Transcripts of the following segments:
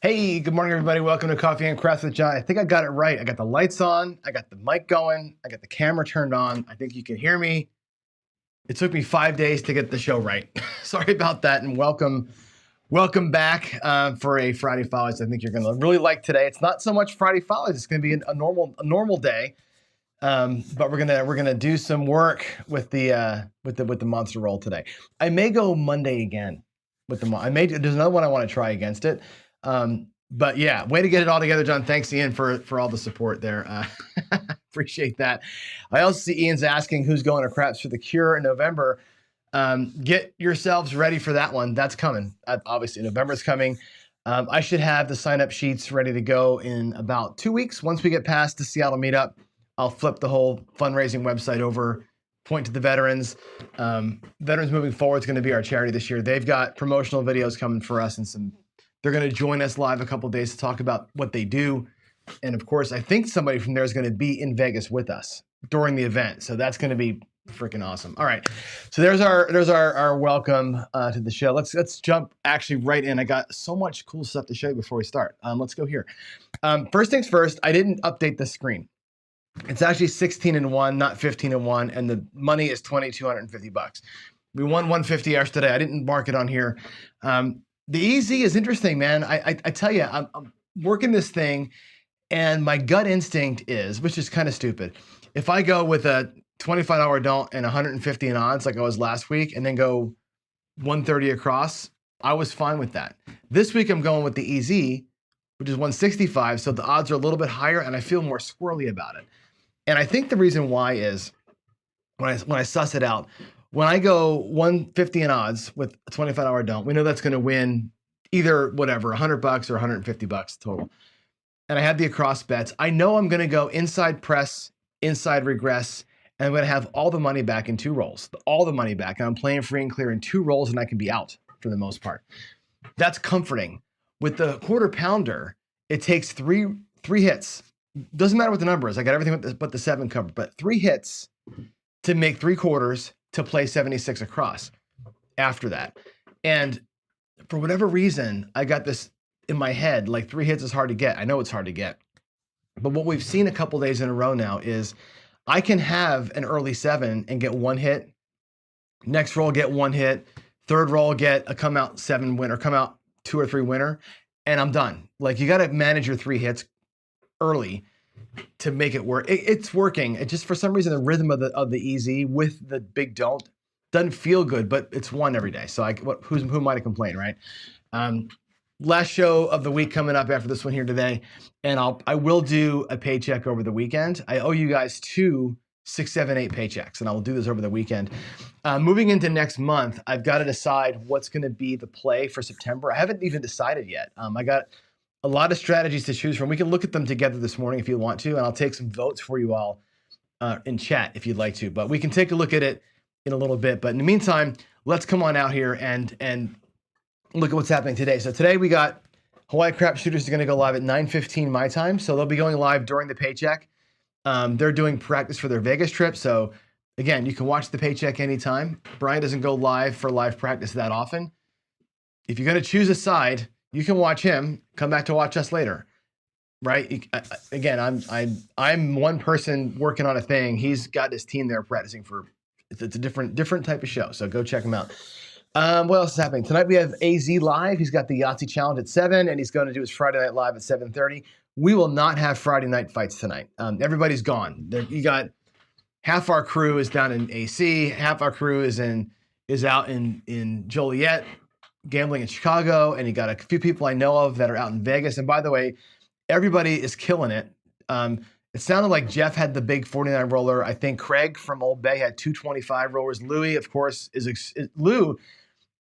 Hey, good morning, everybody. Welcome to Coffee and Crafts with John. I think I got it right. I got the lights on. I got the mic going. I got the camera turned on. I think you can hear me. It took me 5 days to get the show right. Sorry about that, and welcome back for a Friday Follies. I think you're going to really like today. It's not so much Friday Follies. It's going to be a normal day, but we're gonna do some work with the monster roll today. I may go Monday again with the. There's another one I want to try against it. But yeah, way to get it all together, John. Thanks, Ian, for all the support there. Appreciate that. I also see Ian's asking who's going to Craps for the Cure in November. Get yourselves ready for that one. That's coming. Obviously, November's coming. I should have the sign-up sheets ready to go in about 2 weeks. Once we get past the Seattle meetup, I'll flip the whole fundraising website over, point to the veterans. Veterans Moving Forward is going to be our charity this year. They've got promotional videos coming for us and they're going to join us live a couple of days to talk about what they do. And of course, I think somebody from there is going to be in Vegas with us during the event. So that's going to be freaking awesome. All right. So there's our welcome to the show. Let's jump actually right in. I got so much cool stuff to show you before we start. Let's go here. First things first, I didn't update the screen. It's actually 16-1, not 15-1, and the money is $2,250. We won 150 hours today. I didn't mark it on here. The EZ is interesting, man. I tell you, I'm working this thing, and my gut instinct is, which is kind of stupid, if I go with a $25 don't and 150 in odds like I was last week, and then go 130 across, I was fine with that. This week I'm going with the EZ, which is 165, so the odds are a little bit higher, and I feel more squirrely about it. And I think the reason why is when I suss it out. When I go 150 in odds with a $25 don't, we know that's going to win either whatever, $100 or $150 total. And I have the across bets. I know I'm going to go inside press, inside regress, and I'm going to have all the money back in 2 rolls. All the money back. And I'm playing free and clear in 2 rolls, and I can be out for the most part. That's comforting. With the quarter pounder, it takes three hits. Doesn't matter what the number is. I got everything but the 7 covered, but 3 hits to make 3 quarters to play 76 across after that. And for whatever reason, I got this in my head, like 3 hits is hard to get. I know it's hard to get. But what we've seen a couple days in a row now is I can have an early 7 and get 1 hit. Next roll, get 1 hit. Third roll, get a come out 7 winner, come out 2 or 3 winner, and I'm done. Like, you got to manage your 3 hits early to make it work. It's working. It just, for some reason, the rhythm of the EZ with the big don't doesn't feel good, but it's won every day. So who am I to complain, right? Last show of the week coming up after this one here today, and I will do a paycheck over the weekend. I owe you guys 2 6, 7, 8 paychecks, and I will do this over the weekend. Moving into next month, I've got to decide what's going to be the play for September. I haven't even decided yet. I got a lot of strategies to choose from. We can look at them together this morning if you want to, and I'll take some votes for you all in chat if you'd like to. But we can take a look at it in a little bit. But in the meantime, let's come on out here and look at what's happening today. So today we got Hawaii Crap Shooters is going to go live at 9:15 my time. So they'll be going live during the paycheck. They're doing practice for their Vegas trip. So again, you can watch the paycheck anytime. Brian doesn't go live for live practice that often. If you're going to choose a side, you can watch him, come back to watch us later, right? Again, I'm one person working on a thing. He's got his team there practicing for, it's a different type of show. So go check him out. What else is happening? Tonight we have AZ live. He's got the Yahtzee challenge at 7, and he's going to do his Friday night live at 7:30. We will not have Friday night fights tonight. Everybody's gone. You got half our crew is down in AC, half our crew is out in Joliet, gambling in Chicago, and you got a few people I know of that are out in Vegas. And by the way, everybody is killing it. It sounded like Jeff had the big 49 roller. I think Craig from Old Bay had 225 rollers. Louis, of course, Lou.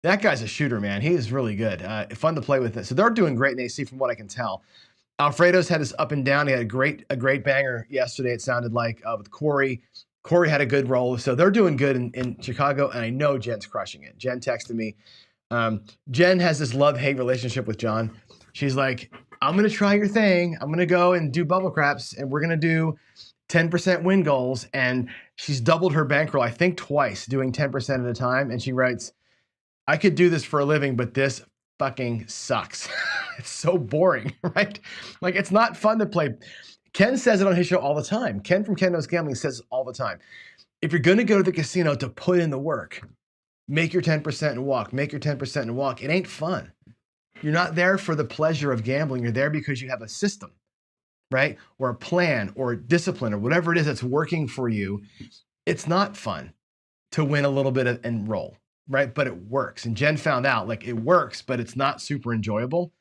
That guy's a shooter, man. He is really good. Fun to play with it. So they're doing great in AC from what I can tell. Alfredo's had his up and down. He had a great banger yesterday, it sounded like, with Corey. Corey had a good roll. So they're doing good in Chicago, and I know Jen's crushing it. Jen texted me. Jen has this love-hate relationship with John. She's like, I'm going to try your thing. I'm going to go and do bubble craps, and we're going to do 10% win goals. And she's doubled her bankroll, I think twice, doing 10% at a time. And she writes, I could do this for a living, but this fucking sucks. It's so boring, right? Like, it's not fun to play. Ken says it on his show all the time. Ken from Ken Knows Gambling says it all the time. If you're going to go to the casino to put in the work, make your 10% and walk. Make your 10% and walk. It ain't fun. You're not there for the pleasure of gambling. You're there because you have a system, right? Or a plan or discipline or whatever it is that's working for you. It's not fun to win a little bit and roll, right? But it works. And Jen found out, like, it works, but it's not super enjoyable,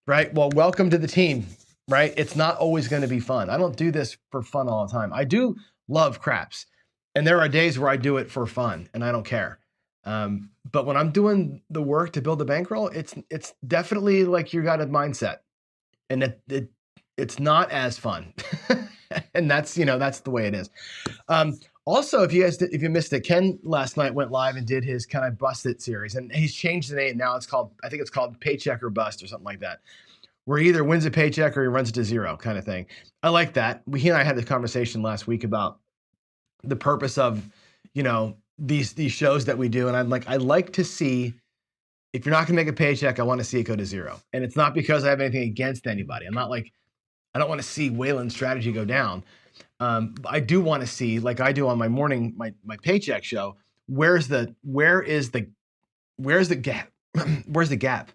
right? Well, welcome to the team, right? It's not always going to be fun. I don't do this for fun all the time. I do love craps. And there are days where I do it for fun and I don't care. But when I'm doing the work to build a bankroll, it's definitely like you got a mindset, and it's not as fun. And that's the way it is. Also, if you missed it, Ken last night went live and did his kind of Bust It series, and he's changed the name now. I think it's called Paycheck or Bust or something like that, where he either wins a paycheck or he runs it to zero kind of thing. I like that. He and I had this conversation last week about the purpose of, these shows that we do. And I'm like, I like to see, if you're not gonna make a paycheck, I want to see it go to zero. And it's not because I have anything against anybody. I'm not like, I don't want to see Waylon's strategy go down. I do want to see, like I do on my morning, my paycheck show, where's the gap? Where's the gap?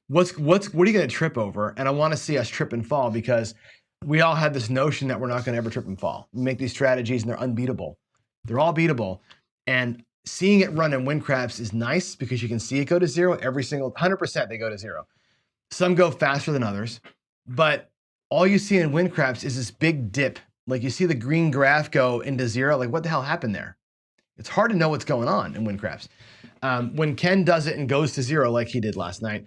What are you going to trip over? And I want to see us trip and fall, because we all have this notion that we're not going to ever trip and fall. We make these strategies and they're unbeatable. They're all beatable. And seeing it run in win craps is nice because you can see it go to zero. Every single 100% they go to zero. Some go faster than others, but all you see in win craps is this big dip. Like, you see the green graph go into zero. Like, what the hell happened there? It's hard to know what's going on in win craps. When Ken does it and goes to zero, like he did last night,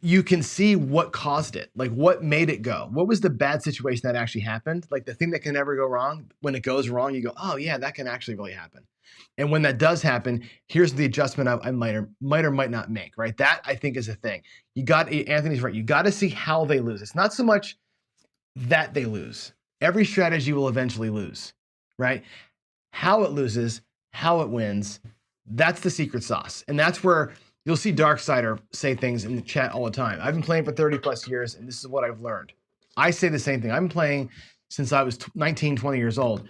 you can see what caused it, like what made it go. What was the bad situation that actually happened? Like the thing that can never go wrong. When it goes wrong, you go, oh yeah, that can actually really happen. And when that does happen, here's the adjustment I might or might not make, right? That, I think, is a thing. Anthony's right. You got to see how they lose. It's not so much that they lose. Every strategy will eventually lose, right? How it loses, how it wins, that's the secret sauce. And that's where you'll see Darksider say things in the chat all the time. I've been playing for 30 plus years, and this is what I've learned. I say the same thing. I've been playing since I was 19, 20 years old,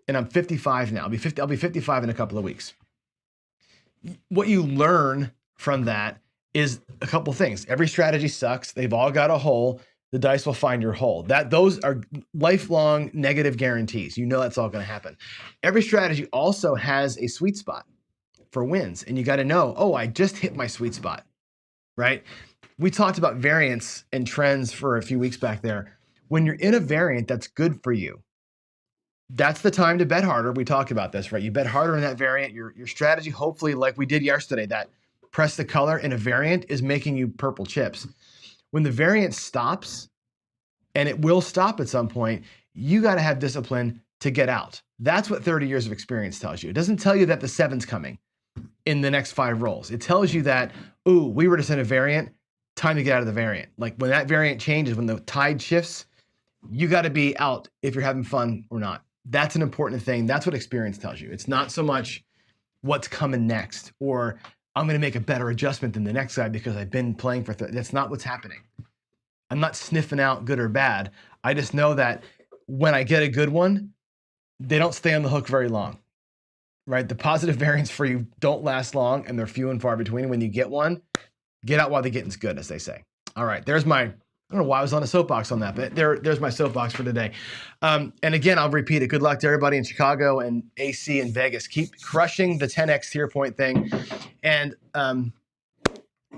and I'm 55 now. I'll be 55 in a couple of weeks. What you learn from that is a couple things. Every strategy sucks. They've all got a hole. The dice will find your hole. Those are lifelong negative guarantees. You know that's all going to happen. Every strategy also has a sweet spot for wins, and you got to know, oh, I just hit my sweet spot, right? We talked about variance and trends for a few weeks back there. When you're in a variant that's good for you, that's the time to bet harder. We talk about this, right? You bet harder in that variant. Your strategy, hopefully, like we did yesterday, that press the color in a variant is making you purple chips. When the variant stops, and it will stop at some point, you got to have discipline to get out. That's what 30 years of experience tells you. It doesn't tell you that the 7's coming in the next 5 rolls. It tells you that, ooh, we were just in a variant, time to get out of the variant. Like when that variant changes, when the tide shifts, you got to be out if you're having fun or not. That's an important thing. That's what experience tells you. It's not so much what's coming next, or I'm going to make a better adjustment than the next guy because I've been playing for 30. That's not what's happening. I'm not sniffing out good or bad. I just know that when I get a good one, they don't stay on the hook very long, right? The positive variants for you don't last long, and they're few and far between. When you get one, get out while the getting's good, as they say. All right, there's my, I don't know why I was on a soapbox on that, but there's my soapbox for today. And again, I'll repeat it. Good luck to everybody in Chicago and AC and Vegas. Keep crushing the 10x tier point thing. And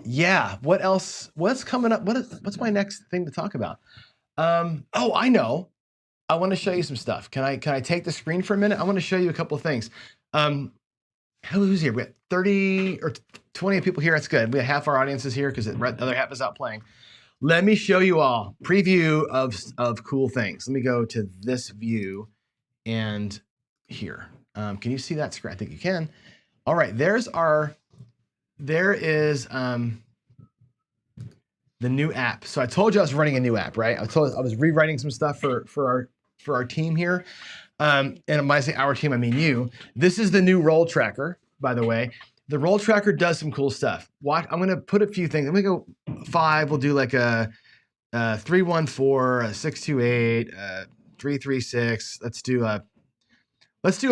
yeah, what else? What's coming up? What's my next thing to talk about? Oh, I know. I want to show you some stuff. Can I take the screen for a minute? I want to show you a couple of things. Who's here? We got 30 or 20 people here. That's good. We have half our audience is here because the other half is out playing. Let me show you all preview of cool things. Let me go to this view and here. Can you see that screen? I think you can. All right, there is the new app. So I told you I was running a new app, right? I was rewriting some stuff for our team here. And when I say our team, I mean you. This is the new roll tracker, by the way. The roll tracker does some cool stuff. Watch, I'm gonna put a few things. I'm gonna go 5. We'll do like a 314, a 628, 336. Let's do a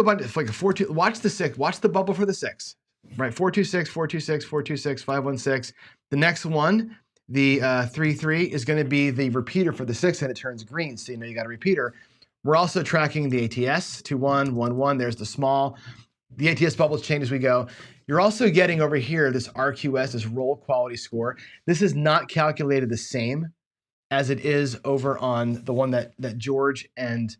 bunch of like a 4-2. Watch the 6. Watch the bubble for the 6. Right, 426, 426, 426, 516. The next one, the 3-3 is going to be the repeater for the 6, and it turns green, so you know you got a repeater. We're also tracking the ATS, 2-1, 1-1. There's the small. The ATS bubbles change as we go. You're also getting over here this RQS, this roll quality score. This is not calculated the same as it is over on the one that George and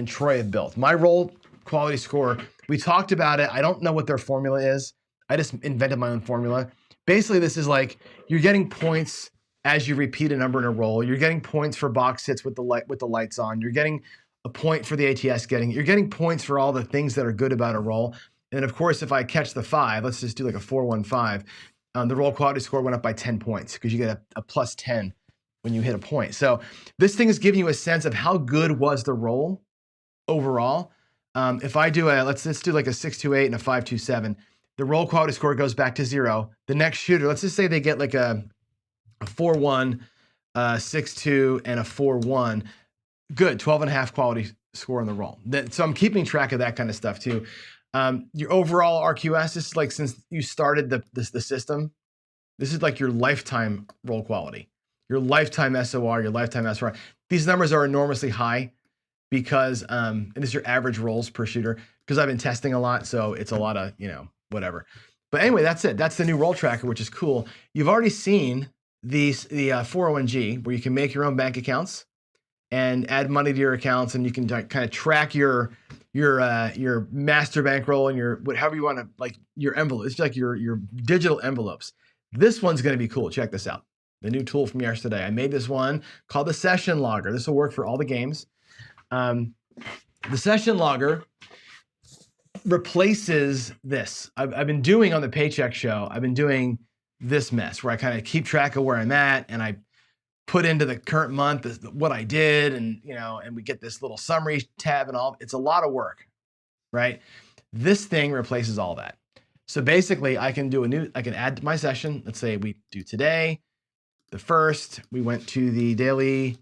Troy have built. My roll quality score, we talked about it. I don't know what their formula is. I just invented my own formula. Basically, this is like you're getting points as you repeat a number in a roll. You're getting points for box hits with the lights on. You're getting a point for the ATS you're getting points for all the things that are good about a roll. And of course, if I catch the 5, let's just do like a 4-1-5, the roll quality score went up by 10 points because you get a plus 10 when you hit a point. So this thing is giving you a sense of how good was the roll overall. If I do let's do like a 6-2-8 and a 5-2-7, the roll quality score goes back to 0. The next shooter, let's just say they get like a 4-1, 6-2, and a 4-1. Good, 12.5 quality score on the roll. So I'm keeping track of that kind of stuff too. Your overall RQS, this is like since you started the system, this is like your lifetime roll quality, your lifetime SOR, your lifetime SOR. These numbers are enormously high because, and this is your average rolls per shooter, because I've been testing a lot, so it's a lot of, whatever. But anyway, that's it. That's the new roll tracker, which is cool. You've already seen the 401G, where you can make your own bank accounts and add money to your accounts, and you can kind of track your master bankroll and your however you want to, like your envelope. It's like your digital envelopes. This one's going to be cool. Check this out. The new tool from yesterday. I made this one called the Session Logger. This will work for all the games. The Session Logger replaces this. I've been doing on the Paycheck Show, I've been doing this mess where I kind of keep track of where I'm at, and I put into the current month what I did, and and we get this little summary tab and all. It's a lot of work, right? This thing replaces all that. So basically, I can add to my session. Let's say we do today, the 1st, we went to the daily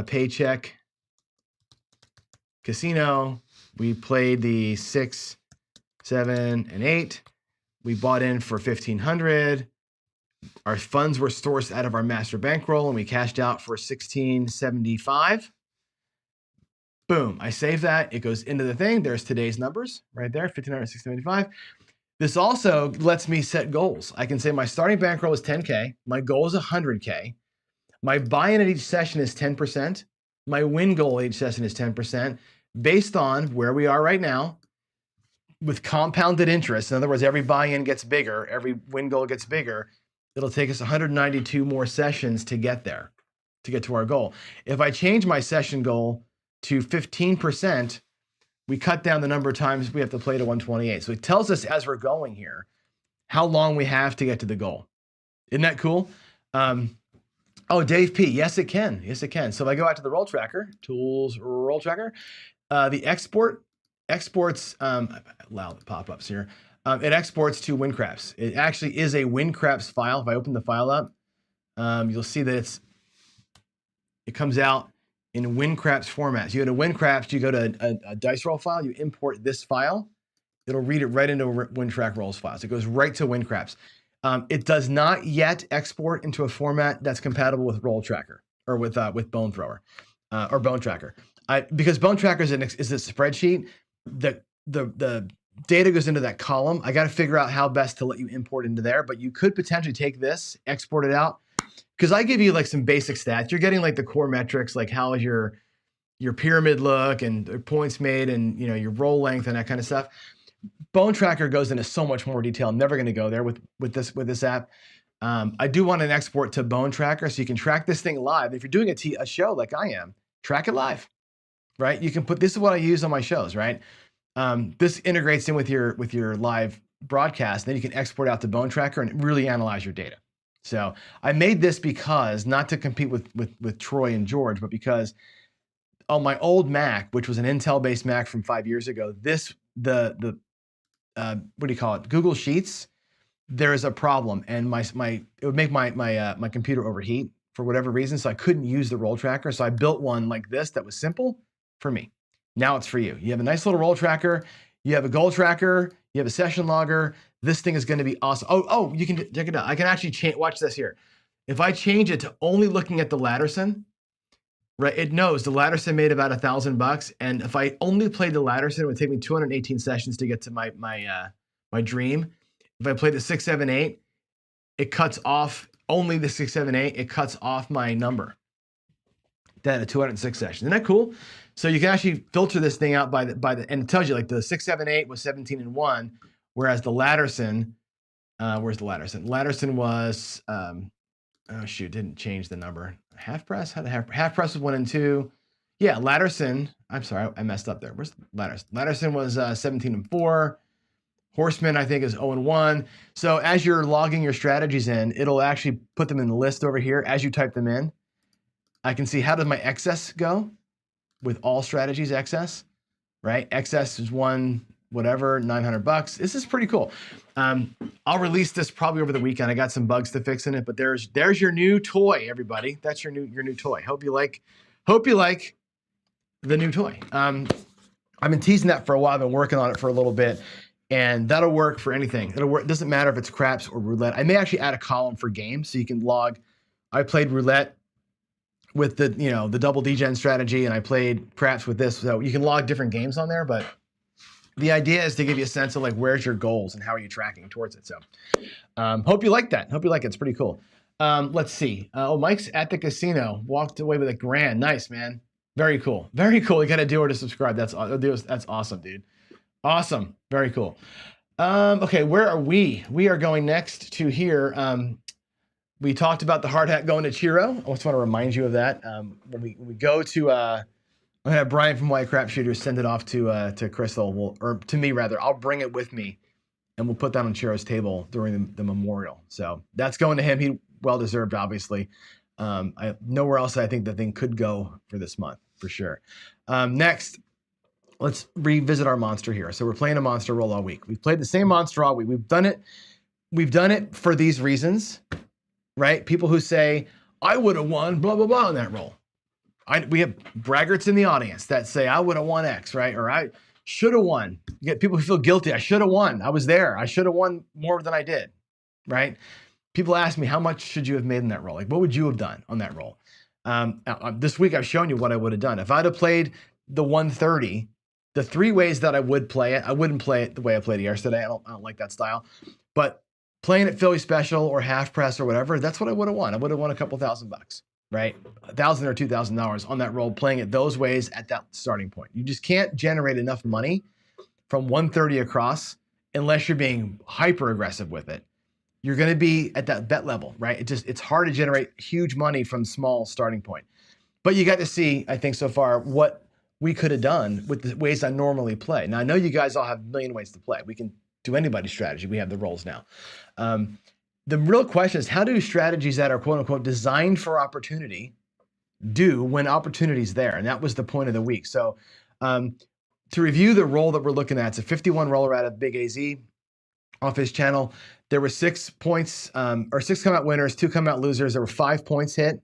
Paycheck Casino. We played the 6, 7, and 8. We bought in for $1,500. Our funds were sourced out of our master bankroll, and we cashed out for $1,675. Boom! I save that. It goes into the thing. There's today's numbers right there: $1,500, $1,675. This also lets me set goals. I can say my starting bankroll is 10K. My goal is 100K. My buy-in at each session is 10%. My win goal at each session is 10%, based on where we are right now, with compounded interest. In other words, every buy-in gets bigger, every win goal gets bigger. It'll take us 192 more sessions to get there, to get to our goal. If I change my session goal to 15%, we cut down the number of times we have to play to 128. So it tells us as we're going here how long we have to get to the goal. Isn't that cool? Oh, Dave P. Yes, it can. Yes, it can. So if I go out to the roll tracker, tools, roll tracker, the exports, loud pop-ups here. It exports to WinCraps. It actually is a WinCraps file. If I open the file up, you'll see that it comes out in WinCraps format. So you go to WinCraps, you go to a dice roll file, you import this file. It'll read it right into a WinTrack rolls file. So it goes right to WinCraps. It does not yet export into a format that's compatible with Roll Tracker or with Bone Thrower or Bone Tracker. Because Bone Tracker is a spreadsheet. The data goes into that column. I got to figure out how best to let you import into there. But you could potentially take this, export it out, because I give you like some basic stats. You're getting like the core metrics, like how is your your pyramid look and the points made and your roll length and that kind of stuff. Bone Tracker goes into so much more detail. I'm never going to go there with this app. I do want an export to Bone Tracker so you can track this thing live. If you're doing a show like I am, track it live, right? You can put, this is what I use on my shows, right? This integrates in with your live broadcast. Then you can export out to Bone Tracker and really analyze your data. So I made this because, not to compete with Troy and George, but because on my old Mac, which was an Intel-based Mac from 5 years ago, what do you call it? Google Sheets, there is a problem, and it would make my computer overheat for whatever reason, so I couldn't use the roll tracker. So I built one like this that was simple for me. Now it's for you. You have a nice little roll tracker, you have a goal tracker, you have a session logger. This thing is going to be awesome. Oh, you can check it out. I can actually change. Watch this here. If I change it to only looking at the Latterson, right, it knows the Latterson made about $1,000, and if I only played the Latterson, it would take me 218 sessions to get to my dream. If I played the 678, it cuts off only the 678. It cuts off my number. Then at 206 sessions. Isn't that cool? So you can actually filter this thing out by the and it tells you like the 678 was 17-1, whereas the Latterson, where's the Latterson? Latterson was oh shoot, didn't change the number. Half press? How the half press was 1 and 2. Yeah, Latterson. I'm sorry, I messed up there. Where's Latterson? Latterson was 17-4. Horseman, I think, is 0 and 1. So as you're logging your strategies in, it'll actually put them in the list over here as you type them in. I can see how does my excess go with all strategies excess, right? Excess is one, whatever, $900. This is pretty cool. I'll release this probably over the weekend. I got some bugs to fix in it, but there's your new toy, everybody. That's your new toy. Hope you like the new toy. I've been teasing that for a while. I've been working on it for a little bit, and that'll work for anything. It'll work. It doesn't matter if it's craps or roulette. I may actually add a column for games so you can log. I played roulette with the double degen strategy, and I played craps with this, so you can log different games on there. But the idea is to give you a sense of like where's your goals and how are you tracking towards it. So hope you like that. Hope you like it. It's pretty cool. Let's see. Mike's at the casino, walked away with $1,000. Nice, man. Very cool. Very cool. You got to do or to subscribe. That's awesome, dude. Awesome. Very cool. Okay, where are we? We are going next to here. We talked about the hard hat going to Chiro. I just want to remind you of that. When we go to, I'm gonna have Brian from White Crap Shooters send it off to Crystal, or to me rather. I'll bring it with me, and we'll put that on Chiro's table during the memorial. So that's going to him. He well deserved, obviously. Nowhere else I think the thing could go for this month for sure. Next, let's revisit our monster here. So we're playing a monster roll all week. We've played the same monster all week. We've done it for these reasons. Right? People who say, I would have won, blah, blah, blah, on that roll. We have braggarts in the audience that say, I would have won X, right? Or I should have won. You get people who feel guilty. I should have won. I was there. I should have won more than I did, right? People ask me, how much should you have made in that roll? Like, what would you have done on that roll? This week, I've shown you what I would have done. If I'd have played the 130, the 3 ways that I would play it, I wouldn't play it the way I played it yesterday. I don't like that style. But playing at Philly special or half press or whatever, that's what I would have won. I would have won a couple $1,000, right? $1,000 or $2,000 on that roll, playing it those ways at that starting point. You just can't generate enough money from 130 across unless you're being hyper aggressive with it. You're going to be at that bet level, right? It's hard to generate huge money from small starting point. But you got to see, I think so far, what we could have done with the ways I normally play. Now, I know you guys all have a million ways to play. We can do anybody's strategy. We have the rolls now. The real question is, how do strategies that are quote unquote designed for opportunity do when opportunity is there? And that was the point of the week. So to review the roll that we're looking at, it's a 51 roller out of Big AZ off his channel. There were 6 points, or 6 come out winners, 2 come out losers. There were 5 points hit.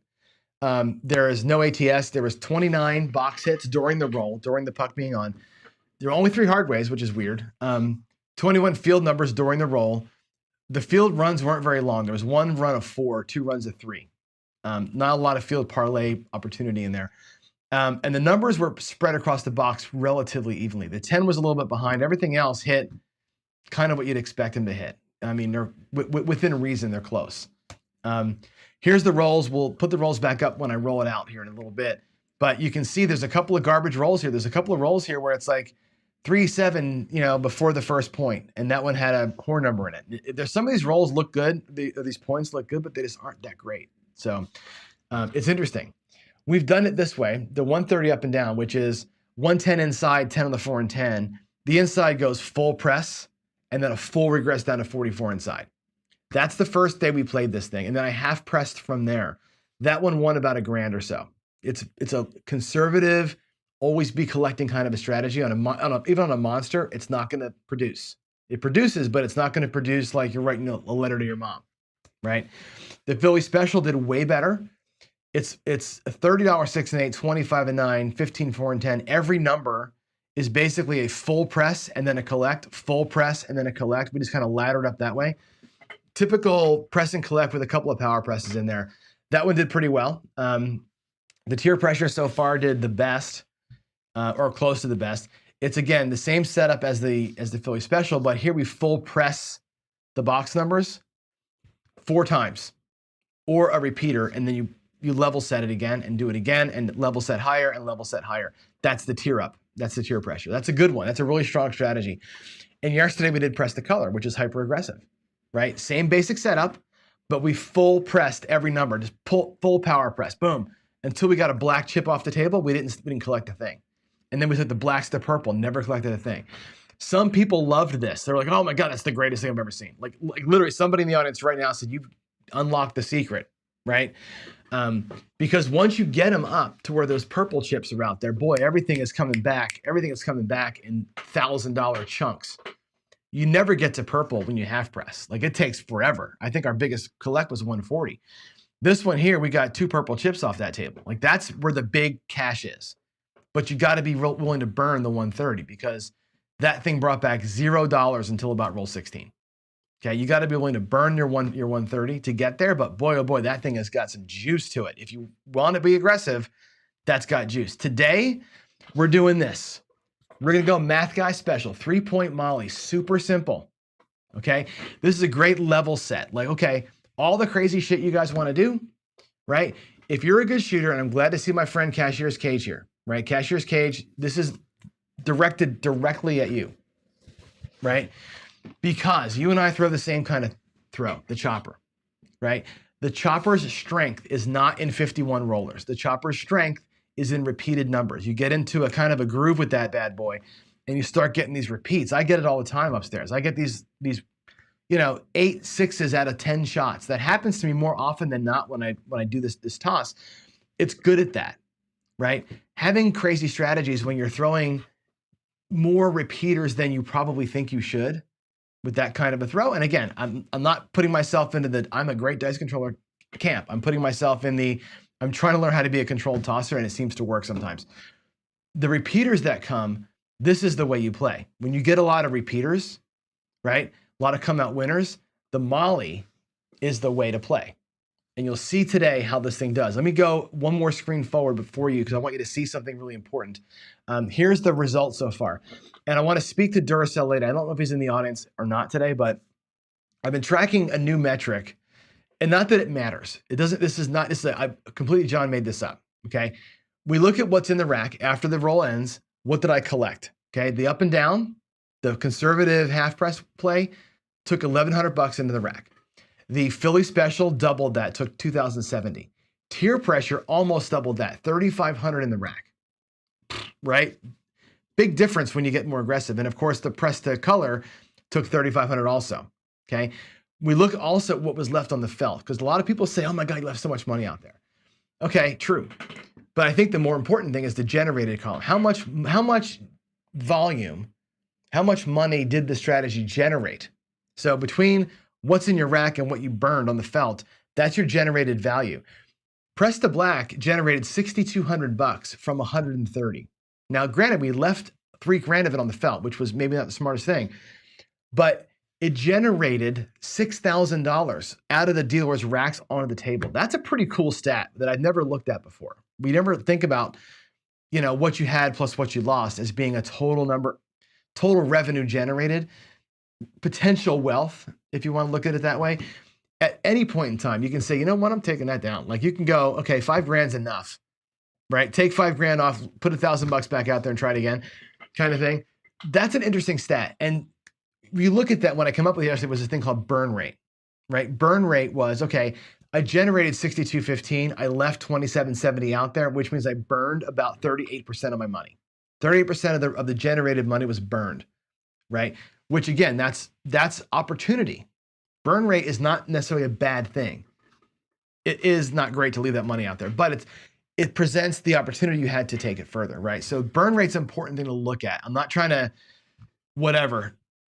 There is no ATS. There was 29 box hits during the roll, during the puck being on. There were only 3 hard ways, which is weird. 21 field numbers during the roll. The field runs weren't very long. There was 1 run of 4, 2 runs of 3. Not a lot of field parlay opportunity in there. And the numbers were spread across the box relatively evenly. The 10 was a little bit behind. Everything else hit kind of what you'd expect them to hit. I mean, they're within reason, they're close. Here's the rolls. We'll put the rolls back up when I roll it out here in a little bit. But you can see there's a couple of garbage rolls here. There's a couple of rolls here where it's like 3-7, before the first point, and that one had a core number in it. There's some of these rolls look good. These points look good, but they just aren't that great. So it's interesting. We've done it this way: the 130 up and down, which is 110 inside, 10 on the 4 and 10. The inside goes full press, and then a full regress down to 44 inside. That's the first day we played this thing, and then I half pressed from there. That one won about $1,000 or so. It's a conservative, always be collecting kind of a strategy. Even on a monster, it's not going to produce. It produces, but it's not going to produce like you're writing a letter to your mom, right? The Philly Special did way better. It's a $30 6 and 8, 25 and 9, 15 4 and 10. Every number is basically a full press and then a collect, full press and then a collect. We just kind of laddered up that way. Typical press and collect with a couple of power presses in there. That one did pretty well. The tier pressure so far did the best, or close to the best. It's again the same setup as the Philly Special, but here we full press the box numbers 4 times, or a repeater, and then you level set it again and do it again and level set higher and level set higher. That's the tier up. That's the tier pressure. That's a good one. That's a really strong strategy. And yesterday we did press the color, which is hyper aggressive, right? Same basic setup, but we full pressed every number, just full power press, boom. Until we got a black chip off the table, we didn't collect a thing. And then we took the blacks to purple, never collected a thing. Some people loved this. They're like, oh my God, that's the greatest thing I've ever seen. Like literally somebody in the audience right now said, you've unlocked the secret, right? Because once you get them up to where those purple chips are out there, boy, everything is coming back. Everything is coming back in $1,000 chunks. You never get to purple when you half press. Like it takes forever. I think our biggest collect was 140. This one here, we got 2 purple chips off that table. Like that's where the big cash is. But you got to be willing to burn the 130 because that thing brought back $0 until about roll 16. Okay, you got to be willing to burn your 130 to get there, but boy, oh boy, that thing has got some juice to it. If you want to be aggressive, that's got juice. Today, we're doing this. We're going to go Math Guy Special, 3-point Molly, super simple. Okay, this is a great level set. Like, okay, all the crazy shit you guys want to do, right? If you're a good shooter, and I'm glad to see my friend Cashier's Cage here, right? Cashier's Cage, this is directed directly at you, right? Because you and I throw the same kind of throw, the chopper, right? The chopper's strength is not in 51 rollers. The chopper's strength is in repeated numbers. You get into a kind of a groove with that bad boy and you start getting these repeats. I get it all the time upstairs. I get these 8 6s out of 10 shots. That happens to me more often than not when I do this toss. It's good at that, right? Having crazy strategies when you're throwing more repeaters than you probably think you should with that kind of a throw. And again, I'm not putting myself into the I'm a great dice controller camp. I'm putting myself in the I'm trying to learn how to be a controlled tosser, and it seems to work sometimes. The repeaters that come, this is the way you play. When you get a lot of repeaters, right? A lot of come out winners, the Molly is the way to play. And you'll see today how this thing does. Let me go one more screen forward before you because I want you to see something really important. Here's the results so far. And I want to speak to Duracell later. I don't know if he's in the audience or not today, but I've been tracking a new metric. And not that it matters. It doesn't, completely John made this up, okay? We look at what's in the rack after the roll ends. What did I collect? Okay, the up and down, the conservative half press play took $1,100 into the rack. The Philly Special doubled that, took $2,070. Tier pressure almost doubled that, $3,500 in the rack, right? Big difference when you get more aggressive. And of course, the press to color took $3,500 also, okay? We look also at what was left on the felt, because a lot of people say, oh my God, you left so much money out there. Okay, true. But I think the more important thing is the generated column. How much volume, how much money did the strategy generate? So between what's in your rack and what you burned on the felt, that's your generated value. Press to black generated $6,200 from 130. Now, granted, we left $3,000 of it on the felt, which was maybe not the smartest thing, but it generated $6,000 out of the dealer's racks onto the table. That's a pretty cool stat that I'd never looked at before. We never think about, what you had plus what you lost as being a total number, total revenue generated, potential wealth, if you want to look at it that way. At any point in time, you can say, you know what, I'm taking that down. Like you can go, okay, $5,000's enough. right? Take 5 grand off, put $1,000 back out there and try it again, kind of thing. That's an interesting stat. And you look at that, when I come up with it yesterday was a thing called burn rate, right? Burn rate was, okay, I generated 62.15. I left 27.70 out there, which means I burned about 38% of my money. 38% of the generated money was burned, right? Which again, that's opportunity. Burn rate is not necessarily a bad thing. It is not great to leave that money out there, but it presents the opportunity you had to take it further, right? So burn rate's an important thing to look at. I'm not trying to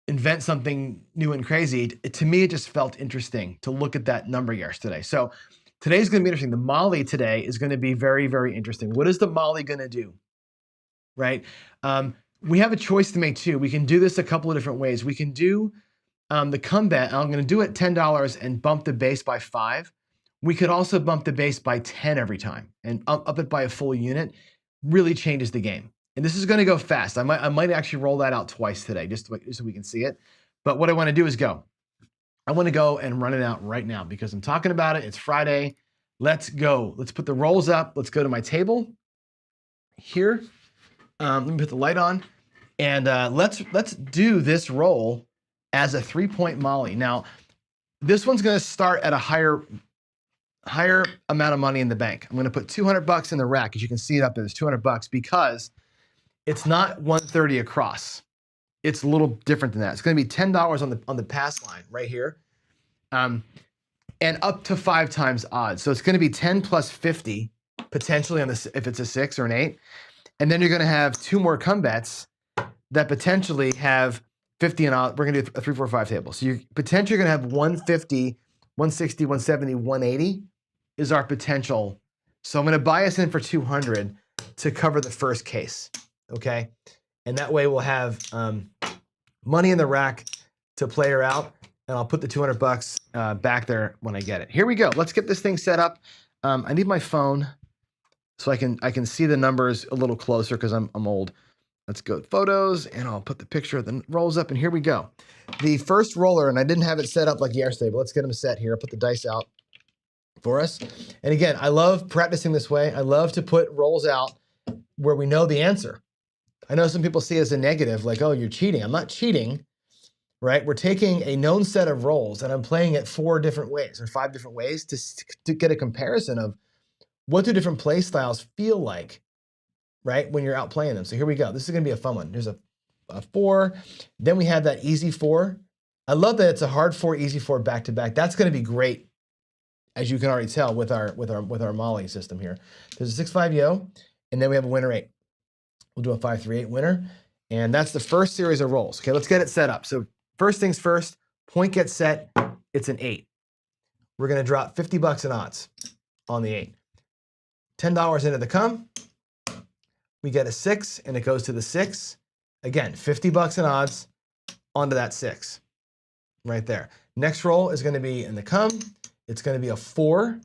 invent something new and crazy. To me, it just felt interesting to look at that number yesterday. So today's going to be interesting. The Molly today is going to be very, very interesting. What is the Molly going to do, right? We have a choice to make too. We can do this a couple of different ways. We can do the come bet. I'm going to do it $10 and bump the base by 5. We could also bump the base by 10 every time and up it by a full unit. Really changes the game. And this is going to go fast. I might actually roll that out twice today just so we can see it. But what I want to do is go. I want to go and run it out right now because I'm talking about it. It's Friday. Let's go. Let's put the rolls up. Let's go to my table here. Let me put the light on. And let's do this roll as a 3-point Molly. Now, this one's going to start at a higher amount of money in the bank. I'm going to put $200 in the rack. As you can see it up there, there's $200 because it's not 130 across. It's a little different than that. It's going to be $10 on the pass line right here, and up to 5 times odds. So it's going to be 10 plus 50 potentially on this if it's a 6 or an 8, and then you're going to have 2 more come bets that potentially have 50 and odds. We're going to do a 3, 4, 5 table. So you're potentially going to have 150, 160, 170, 180 is our potential. So I'm going to buy us in for 200 to cover the first case. Okay, and that way we'll have money in the rack to play her out, and I'll put the $200 back there when I get it. Here we go. Let's get this thing set up. I need my phone so I can see the numbers a little closer because I'm old. Let's go to photos, and I'll put the picture of the rolls up, and here we go. The first roller, and I didn't have it set up like yesterday, but let's get them set here. I'll put the dice out for us. And again, I love practicing this way. I love to put rolls out where we know the answer. I know some people see it as a negative, like, oh, you're cheating. I'm not cheating, right? We're taking a known set of rolls, and I'm playing it 4 different ways or 5 different ways to get a comparison of what do different play styles feel like, right, when you're out playing them. So here we go. This is going to be a fun one. There's a 4. Then we have that easy 4. I love that it's a hard 4, easy 4 back-to-back. That's going to be great, as you can already tell with our Molly system here. There's a 6-5 yo, and then we have a winner 8. We'll do a 5-3-8 winner, and that's the first series of rolls. Okay, let's get it set up. So first things first, point gets set, it's an 8. We're gonna drop $50 in odds on the 8. $10 into the come, we get a 6, and it goes to the 6. Again, $50 in odds onto that 6, right there. Next roll is gonna be in the come, it's gonna be a 4,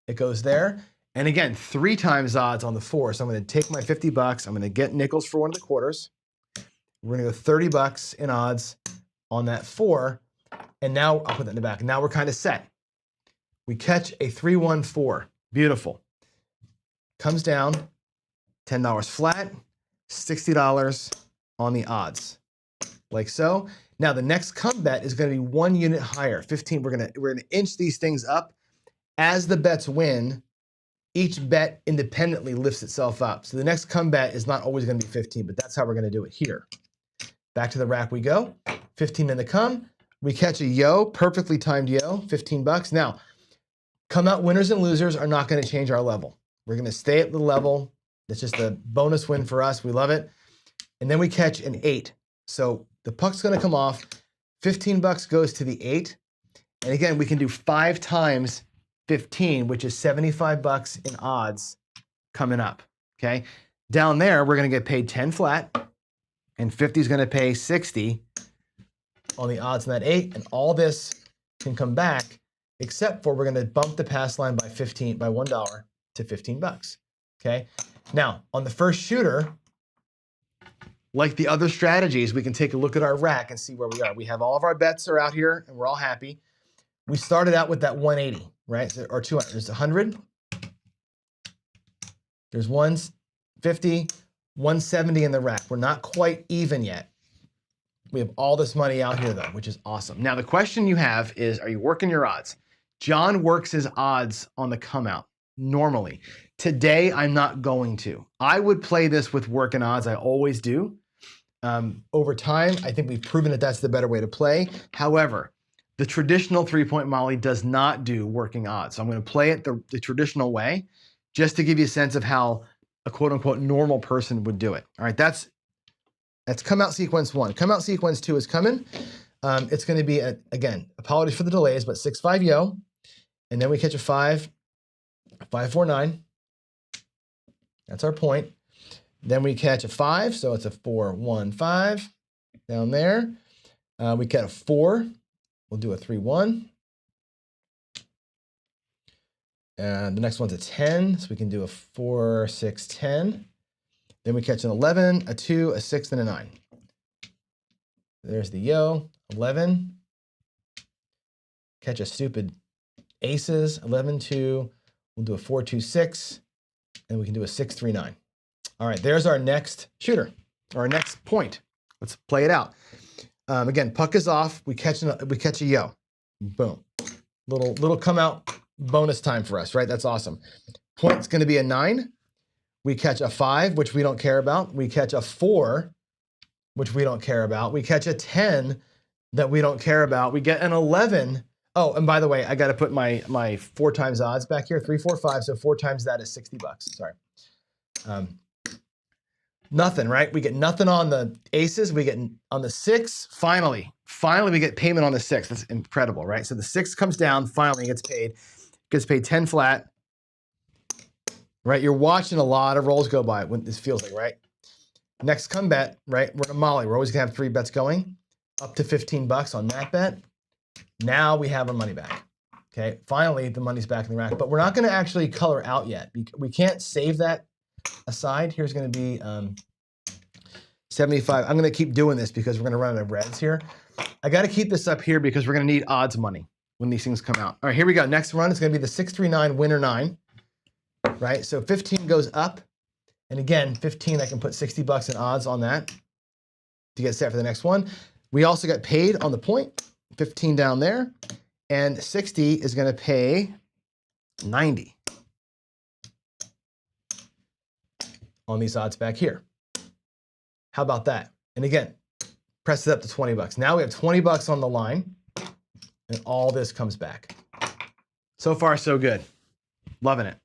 it goes there. And again, 3 times odds on the 4. So I'm going to take my $50. I'm going to get nickels for one of the quarters. We're going to go $30 in odds on that 4. And now I'll put that in the back. Now we're kind of set. We catch a 3-1-4. Beautiful. Comes down, $10 flat, $60 on the odds, like so. Now the next come bet is going to be 1 unit higher, 15. We're going to inch these things up as the bets win. Each bet independently lifts itself up. So the next come bet is not always going to be 15, but that's how we're going to do it here. Back to the rack we go. 15 in the come. We catch a yo, perfectly timed yo, $15. Now, come out winners and losers are not going to change our level. We're going to stay at the level. It's just a bonus win for us. We love it. And then we catch an 8. So the puck's going to come off. $15 goes to the 8. And again, we can do 5 times 15, which is $75 in odds coming up, okay? Down there, we're gonna get paid 10 flat, and 50 is gonna pay 60 on the odds on that 8, and all this can come back, except for we're gonna bump the pass line by $1 to $15, okay? Now, on the first shooter, like the other strategies, we can take a look at our rack and see where we are. We have all of our bets are out here, and we're all happy. We started out with that 180. Right, or 200, there's 100, There's 150, 170 in the rack. We're not quite even yet. We have all this money out here though, which is awesome. Now the question you have is, are you working your odds? John works his odds on the come out normally. Today, I'm not going to. I would play this with working odds. I always do. Over time, I think we've proven that that's the better way to play. However, the traditional 3-point Molly does not do working odds. So I'm going to play it the traditional way just to give you a sense of how a quote unquote normal person would do it. All right, that's come out sequence 1. Come out sequence 2 is coming. It's going to be, again, apologies for the delays, but 6-5 yo. And then we catch a 5, 5-4-9. That's our point. Then we catch a 5, so it's a 4-1-5 down there. We catch a 4. We'll do a 3-1. And the next one's a 10, so we can do a 4-6-10. Then we catch an 11, a 2, a 6, and a 9. There's the yo, 11. Catch a stupid aces, 11, 2. We'll do a 4-2-6, and we can do a 6-3-9. All right, there's our next shooter, or our next point. Let's play it out. Again, puck is off. We catch a yo. Boom. Little come out bonus time for us, right? That's awesome. Point's going to be a 9. We catch a 5, which we don't care about. We catch a 4, which we don't care about. We catch a 10 that we don't care about. We get an 11. Oh, and by the way, I got to put my 4 times odds back here. 3, 4, 5. So 4 times that is $60. Sorry. Nothing, right? We get nothing on the aces. We get on the 6. Finally, we get payment on the 6. That's incredible, right? So the 6 comes down. Finally, gets paid. Gets paid 10 flat. Right? You're watching a lot of rolls go by. When this feels like, right? Next come bet, right? We're in a Molly. We're always gonna have 3 bets going, up to $15 on that bet. Now we have our money back. Okay. Finally, the money's back in the rack, but we're not gonna actually color out yet. We can't save that aside. Here's going to be 75. I'm going to keep doing this because we're going to run out of reds here. I got to keep this up here because we're going to need odds money when these things come out. All right, here we go. Next run is going to be the 6-3-9 winner 9, right? So 15 goes up. And again, 15, I can put $60 in odds on that to get set for the next one. We also got paid on the point, 15 down there. And 60 is going to pay 90. On these odds back here. How about that? And again, press it up to $20. Now we have $20 on the line, and all this comes back. So far, so good. Loving it.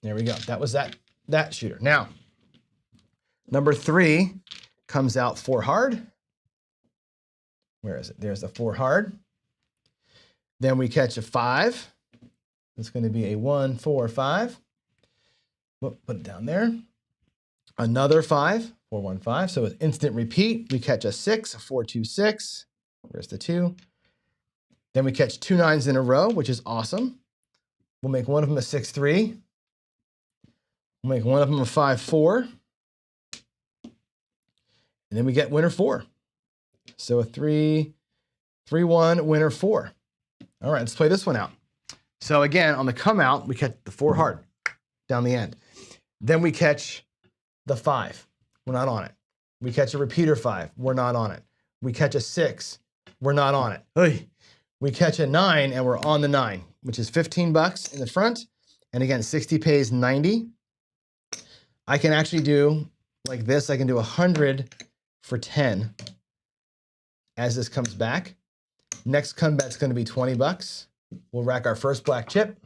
There we go. That was that shooter. Now, number 3 comes out 4 hard. Where is it? There's the 4 hard. Then we catch a 5. It's going to be a 1-4-5. Put it down there. Another 5, 4-1-5. So it's instant repeat. We catch a 6, a 4-2-6. Where's the 2? Then we catch 2 9s in a row, which is awesome. We'll make one of them a 6-3. We'll make one of them a 5-4. And then we get winner 4. So a 3-1 winner 4. All right, let's play this one out. So again, on the come out, we catch the 4 hard down the end. Then we catch the 5. We're not on it. We catch a repeater 5. We're not on it. We catch a 6. We're not on it. Oy. We catch a 9 and we're on the 9, which is $15 in the front. And again, 60 pays 90. I can actually do like this. I can do 100 for 10 as this comes back. Next comeback's going to be $20. We'll rack our first black chip.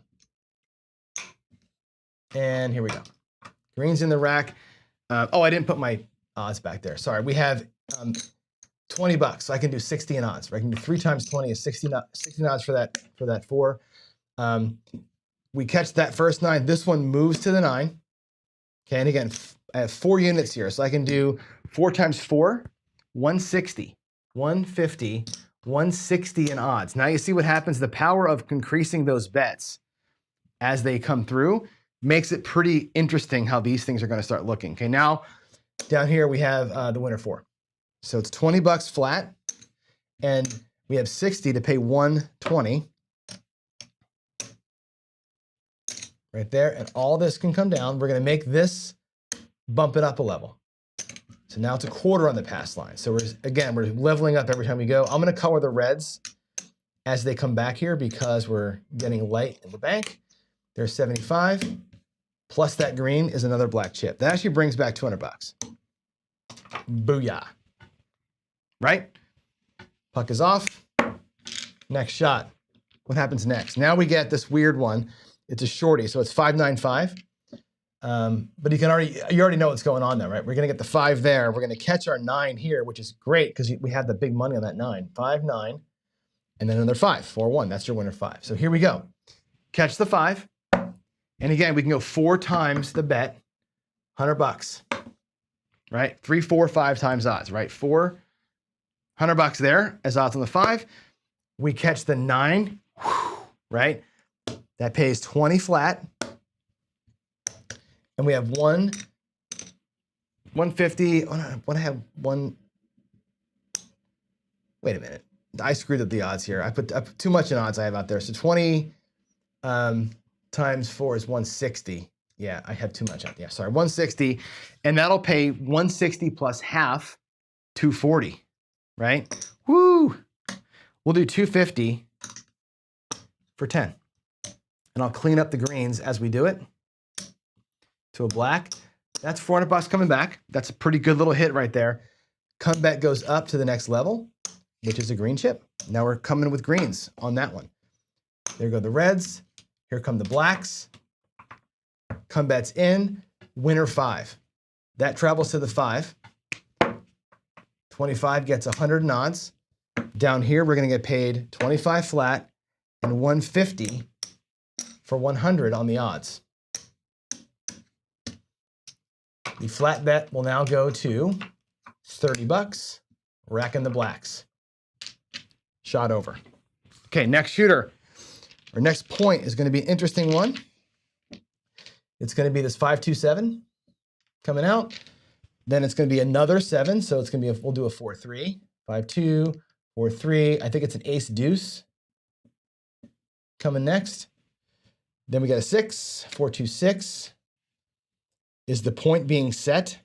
And here we go. Green's in the rack. Oh, I didn't put my odds back there. Sorry. We have $20. So I can do 60 in odds. Right? I can do 3 times 20 is 60 odds for that 4. We catch that first 9. This one moves to the 9. Okay, and again, I have 4 units here. So I can do 4 times 4, 160, 150, 160 in odds. Now you see what happens. The power of increasing those bets as they come through makes it pretty interesting how these things are going to start looking. Okay, now down here we have the winner 4. So it's $20 flat, and we have 60 to pay 120. right there, and all this can come down. We're gonna make this bump it up a level. So now it's a quarter on the pass line. So we're leveling up every time we go. I'm gonna color the reds as they come back here because we're getting light in the bank. There's 75, plus that green is another black chip. That actually brings back 200 bucks. Booyah, right? Puck is off, next shot. What happens next? Now we get this weird one. It's a shorty, so it's 595. But you already know what's going on there, right? We're gonna get the 5 there. We're gonna catch our 9 here, which is great because we have the big money on that 9. 5, 9, and then another 5, 4, 1. That's your winner 5. So here we go. Catch the 5. And again, we can go 4 times the bet, 100 bucks, right? 3, 4, 5 times odds, right? 400 bucks there as odds on the 5. We catch the 9, right? That pays 20 flat. And we have 150. What I have one. Wait a minute. I screwed up the odds here. I put too much in odds I have out there. So 20 times 4 is 160. Yeah, I have too much out there. Sorry, 160. And that'll pay 160 plus half, 240, right? Woo! We'll do 250 for 10. And I'll clean up the greens as we do it to a black. That's 400 bucks coming back. That's a pretty good little hit right there. Comeback goes up to the next level, which is a green chip. Now we're coming with greens on that one. There go the reds. Here come the blacks. Comeback's in, winner 5. That travels to the 5. 25 gets 100 in odds. Down here, we're gonna get paid 25 flat and 150 for 100 on the odds. The flat bet will now go to 30 bucks, racking the blacks. Shot over. Okay, next shooter. Our next point is going to be an interesting one. It's going to be this 527 coming out. Then it's going to be another 7, so it's going to be we'll do a 4-3. 5-2, 4-3. I think it's an ace deuce coming next. Then we got a 6, 4-2-6. Is the point being set?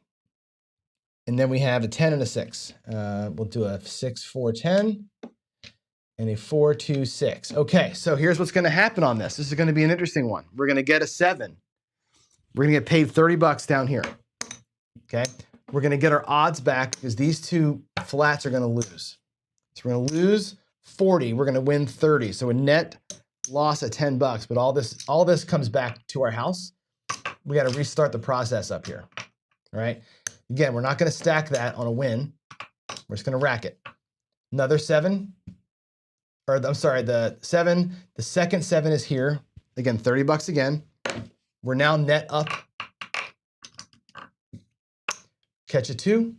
And then we have a 10 and a 6. We'll do a 6-4-10 and a 4-2-6. Okay, so here's what's going to happen on this. This is going to be an interesting one. We're going to get a 7. We're going to get paid 30 bucks down here. Okay, we're going to get our odds back because these two flats are going to lose. So we're going to lose 40. We're going to win 30. So a net loss of 10 bucks. But all this comes back to our house. We got to restart the process up here. All right. Again, we're not going to stack that on a win. We're just going to rack it. Another 7. Or I'm sorry, the 7. The second 7 is here. Again, 30 bucks again. We're now net up. Catch a 2.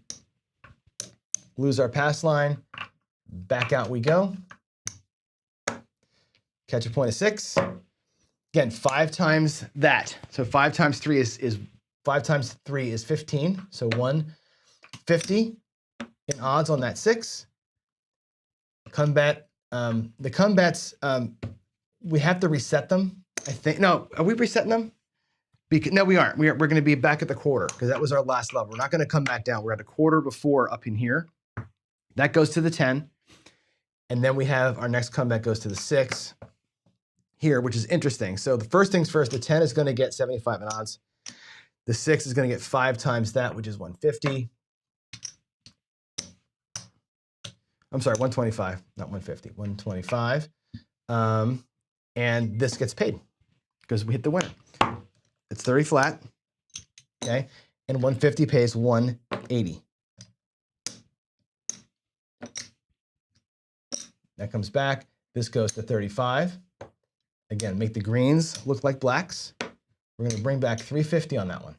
Lose our pass line. Back out we go. Catch a point of 6. Again, 5 times that. So 5 times 3 is 5 times 3 is 15. So 150 in odds on that 6. Combat. The combats, we have to reset them. I think. No, are we resetting them? No, we aren't. We're going to be back at the quarter because that was our last level. We're not going to come back down. We're at a quarter before up in here. That goes to the 10. And then we have our next comeback goes to the 6 here, which is interesting. So the first things first, the 10 is going to get 75 in odds. The 6 is going to get 5 times that, which is 150. I'm sorry, 125, not 150, 125. And this gets paid because we hit the winner. It's 30 flat, okay? And 150 pays 180. That comes back. This goes to 35. Again, make the greens look like blacks. We're going to bring back 350 on that one.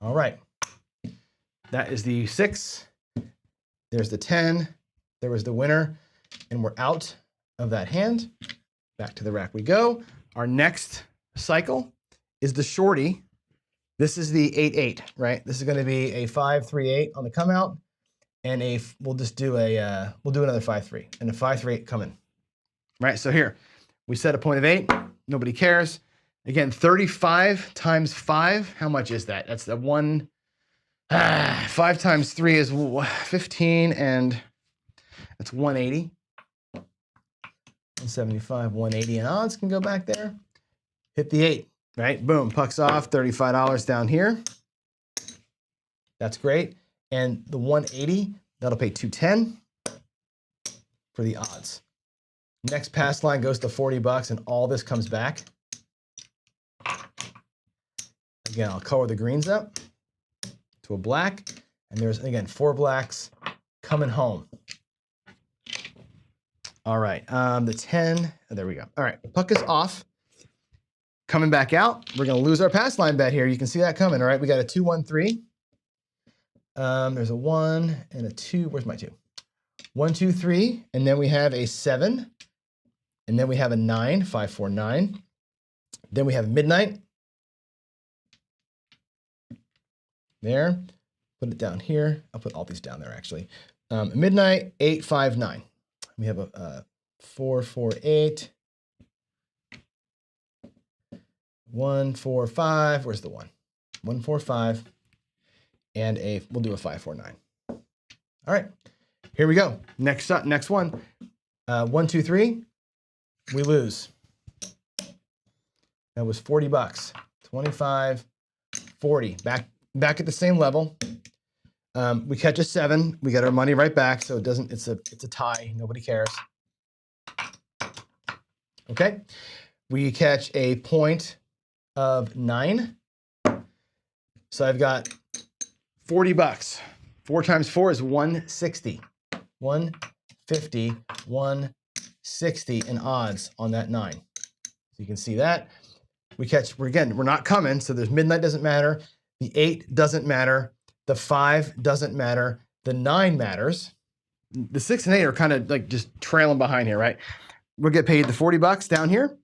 All right. That is the 6. There's the 10. There was the winner. And we're out of that hand. Back to the rack we go. Our next cycle is the shorty. This is the 8-8, right? This is going to be a 5-3-8 on the come out. And we'll just do we'll do another 5-3 and a 5-3-8 coming. Right, so here, We set a point of 8. Nobody cares. Again, 35 times 5. How much is that? That's the 1. 5 times 3 is 15, and that's 180. 175, 180, and odds can go back there. Hit the 8, right? Boom, puck's off, $35 down here. That's great. And the 180, that'll pay 210 for the odds. Next pass line goes to $40, and all this comes back. Again, I'll color the greens up to a black, and there's, again, 4 blacks coming home. All right, the 10, oh, there we go. All right, the puck is off. Coming back out, we're gonna lose our pass line bet here. You can see that coming, all right? We got a 2, 1, 3. There's a 1 and a 2, where's my 2? 1, 2, 3, and then we have a 7, and then we have a 9, 5, 4, 9. Then we have midnight. There, put it down here. I'll put all these down there actually. Midnight, 8, 5, 9. We have a 4, 4, 8. 1, 4, 5. Where's the 1? 1, 4, 5. And we'll do a 5, 4, 9. All right, here we go. Next one. 1, 2, 3. We lose. That was $40. 25, 40. Back at the same level. We catch a 7. We get our money right back, so it doesn't. It's a tie. Nobody cares. Okay. We catch a point of 9. So I've got $40. 4 times 4 is 160. 150, 160 in odds on that 9. So you can see that. We're not coming, so there's midnight doesn't matter. The 8 doesn't matter. The 5 doesn't matter. The 9 matters. The 6 and 8 are kind of like just trailing behind here, right? We'll get paid the $40 down here,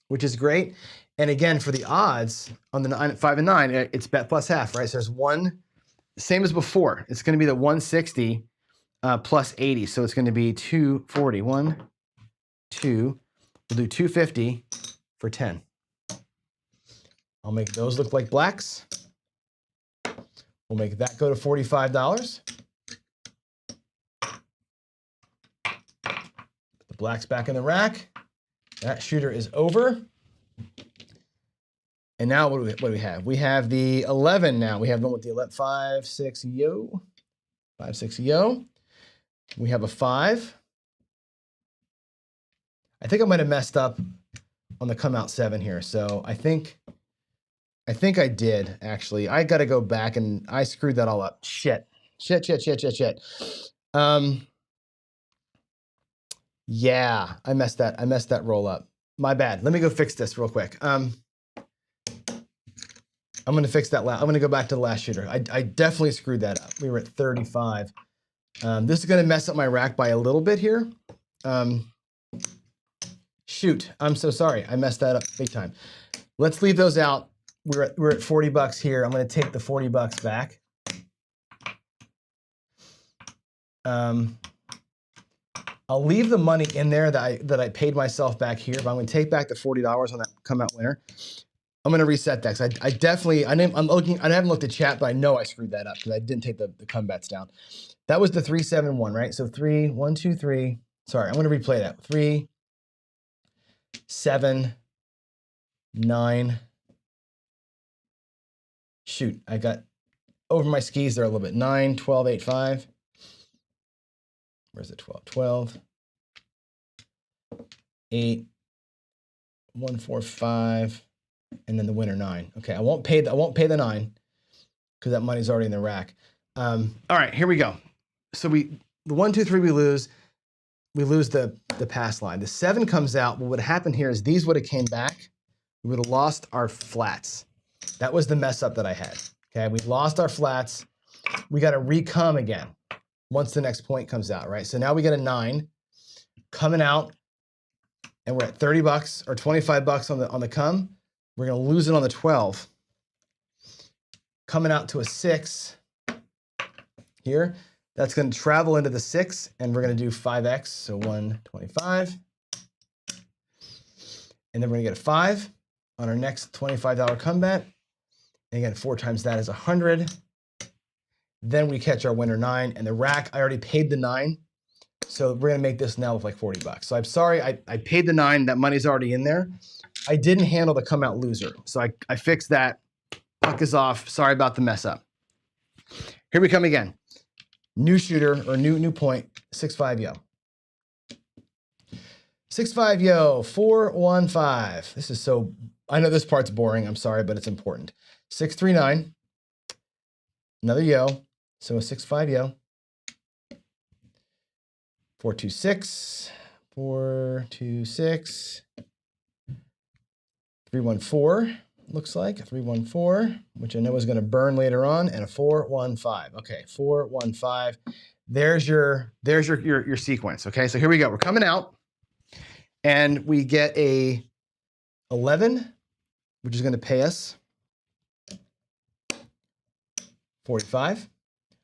which is great. And again, for the odds on the 9, 5, and 9, it's bet plus half, right? So there's 1, same as before. It's going to be the 160 plus 80. So it's going to be 240. 1, 2. We'll do 250 for 10. I'll make those look like blacks. We'll make that go to $45. Put the blacks back in the rack. That shooter is over. And now what do we have? We have the 11 now. We have one with the 11, 5, 6, yo. 5, 6, yo. We have a 5. I think I might have messed up on the come out 7 here. So I think I did, actually. I got to go back, and I screwed that all up. Shit. Yeah, I messed that roll up. My bad. Let me go fix this real quick. I'm going to fix that. I'm going to go back to the last shooter. I definitely screwed that up. We were at 35. This is going to mess up my rack by a little bit here. Shoot. I'm so sorry. I messed that up big time. Let's leave those out. We're at $40 here. I'm going to take the $40 back. I'll leave the money in there that I paid myself back here, but I'm going to take back the $40 on that come out winner. I'm going to reset that because I haven't looked at chat, but I know I screwed that up because I didn't take the come bets down. That was the 3, 7, 1, right? So 3, 1, 2, 3. Sorry, I'm going to replay that. 3, 7, 9. Shoot, I got over my skis there a little bit. 9, 12, 8, 5. Where's the 12? 12, 8, 1, 4, 5, and then the winner 9. Okay, I won't pay the 9 because that money's already in the rack. All right, here we go. So the 1, 2, 3 we lose the pass line. The 7 comes out. What would happen here is these would have came back. We would have lost our flats. That was the mess up that I had. Okay, we lost our flats. We got to recome again once the next point comes out, right? So now we got a 9 coming out, and we're at $30 or $25 on the come. We're gonna lose it on the 12. Coming out to a 6 here. That's gonna travel into the 6, and we're gonna do 5x, so 125. And then we're gonna get a 5 on our next $25 come bet. And again, 4 times that is 100. Then we catch our winner 9, and the rack, I already paid the 9. So we're gonna make this now with like 40 bucks. So I'm sorry, I paid the 9, that money's already in there. I didn't handle the come out loser. So I fixed that, puck is off, sorry about the mess up. Here we come again. New shooter, or new point, 6-5 yo. 6-5 yo, 4-1-5. This is so, I know this part's boring, I'm sorry, but it's important. 6-3-9, another yo, so a 6-5 yo. 4-2-6, 4-2-6, 3-1-4, looks like, a 3-1-4, which I know is gonna burn later on, and a 4-1-5. Okay, 4-1-5. There's your sequence, okay? So here we go, we're coming out, and we get a 11, which is gonna pay us 45.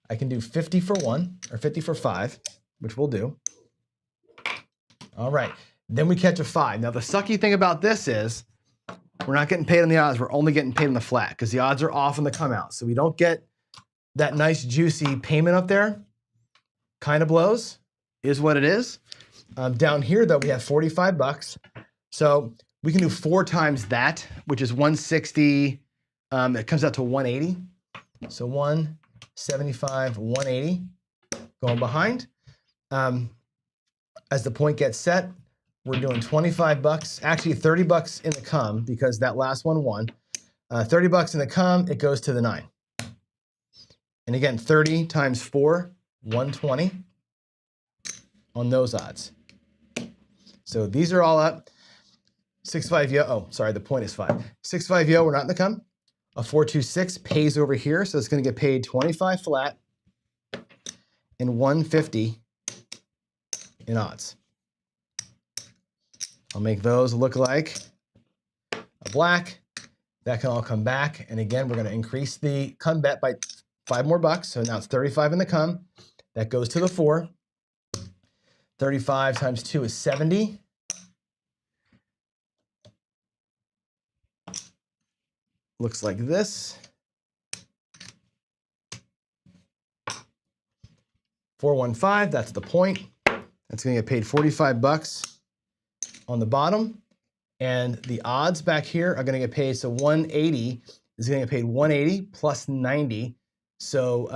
I can do 50 for 1, or 50 for 5, which we'll do. All right, then we catch a 5. Now the sucky thing about this is we're not getting paid on the odds, we're only getting paid on the flat because the odds are off on the come out. So we don't get that nice juicy payment up there. Kind of blows, is what it is. Down here though, we have 45 bucks. So we can do 4 times that, which is 160. It comes out to 180. So 175, 180 going behind. As the point gets set, we're doing 25 bucks, actually 30 bucks in the come because that last one won. 30 bucks in the come, it goes to the 9. And again, 30 times 4, 120 on those odds. So these are all up. 6-5 yo, oh, sorry, the point is 5. 6-5 yo, we're not in the come. A 4-2-6 pays over here, so it's gonna get paid 25 flat and 150 in odds. I'll make those look like a black. That can all come back. And again, we're gonna increase the come bet by 5 more bucks. So now it's 35 in the come. That goes to the 4. 35 times 2 is 70. Looks like this. 415, that's the point. That's gonna get paid 45 bucks on the bottom. And the odds back here are gonna get paid, so 180 is gonna get paid 180 plus 90. So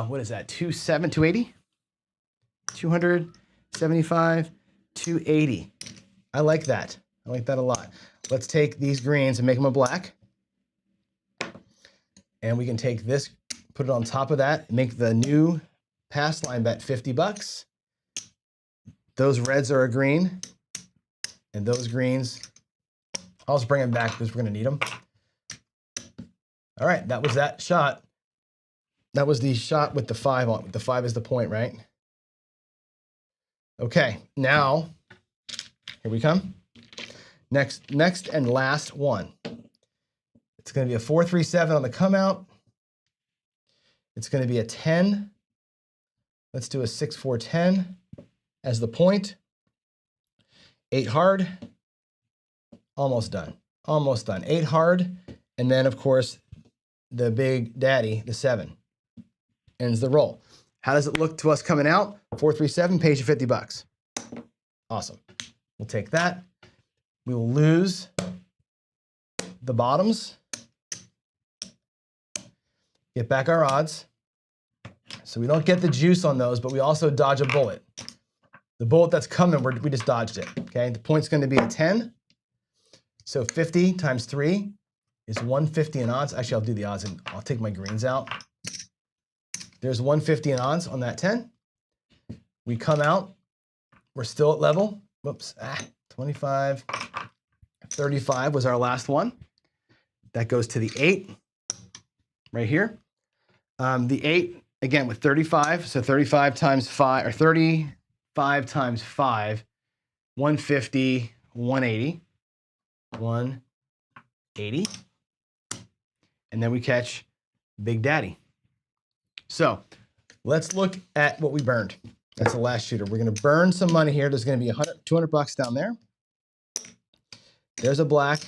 what is that, 280? 275, 280. I like that. I like that a lot. Let's take these greens and make them a black. And we can take this, put it on top of that, make the new pass line bet 50 bucks. Those reds are a green, and those greens, I'll just bring them back because we're gonna need them. All right, that was that shot. That was the shot with the 5 on. The 5 is the point, right? Okay, now, here we come. Next and last one. It's gonna be a 4-3-7 on the come out. It's gonna be a 10. Let's do a 6-4-10 as the point. 8 hard, almost done, almost done. 8 hard, and then of course, the big daddy, the 7, ends the roll. How does it look to us coming out? 4-3-7 pays you 50 bucks. Awesome. We'll take that. We will lose the bottoms. Get back our odds. So we don't get the juice on those, but we also dodge a bullet. The bullet that's coming, we just dodged it, okay? The point's gonna be a 10. So 50 times 3 is 150 in odds. Actually, I'll do the odds and I'll take my greens out. There's 150 in odds on that 10. We come out, we're still at level. Whoops, 25, 35 was our last one. That goes to the 8, right here. The 8, again, with 35, so 35 times 5, or 35 times 5, 150, 180, 180, and then we catch Big Daddy. So let's look at what we burned. That's the last shooter. We're gonna burn some money here. There's gonna be 200 bucks down there. There's a black.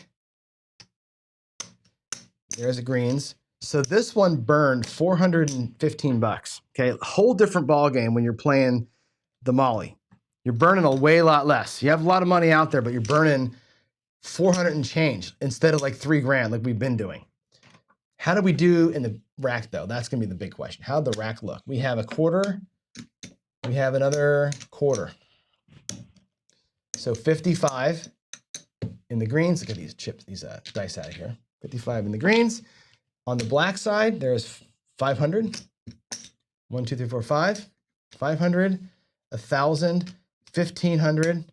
There's a greens. So this one burned 415 bucks. Okay, a whole different ball game when you're playing the Molly. You're burning a way lot less. You have a lot of money out there, but you're burning 400 and change instead of like $3,000 like we've been doing. How do we do in the rack though? That's gonna be the big question. How'd the rack look? We have a quarter. We have another quarter. So 55 in the greens. Look at these chips, these dice out of here. 55 in the greens. On the black side, there's 500. 1, 2, 3, 4, 5. 500, 1,000, 1,500,